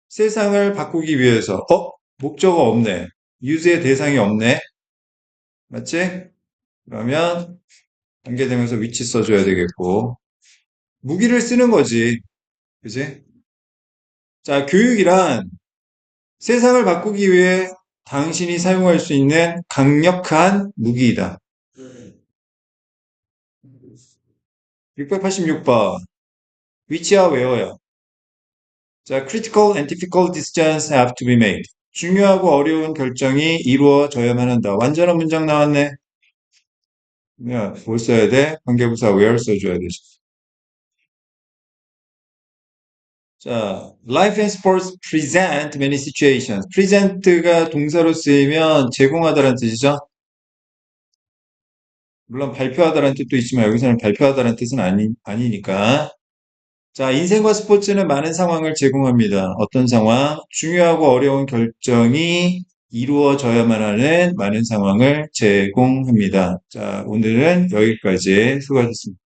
세상을 바꾸기 위해서. 목적어 없네. use의 대상이 없네. 맞지? 그러면 관계대명사 which 써줘야 되겠고. 무기를 쓰는 거지. 그지? 자, 교육이란 세상을 바꾸기 위해 당신이 사용할 수 있는 강력한 무기이다. 686번. 위치와 웨어야. 자, critical and difficult decisions have to be made. 중요하고 어려운 결정이 이루어져야만 한다. 완전한 문장 나왔네. 그러면 뭘 써야 돼? 관계부사 where 써줘야 되죠. 자, life and sports present many situations. present가 동사로 쓰이면 제공하다라는 뜻이죠. 물론 발표하다라는 뜻도 있지만 여기서는 발표하다라는 뜻은 아니니까. 자, 인생과 스포츠는 많은 상황을 제공합니다. 어떤 상황? 중요하고 어려운 결정이 이루어져야만 하는 많은 상황을 제공합니다. 자, 오늘은 여기까지 수고하셨습니다.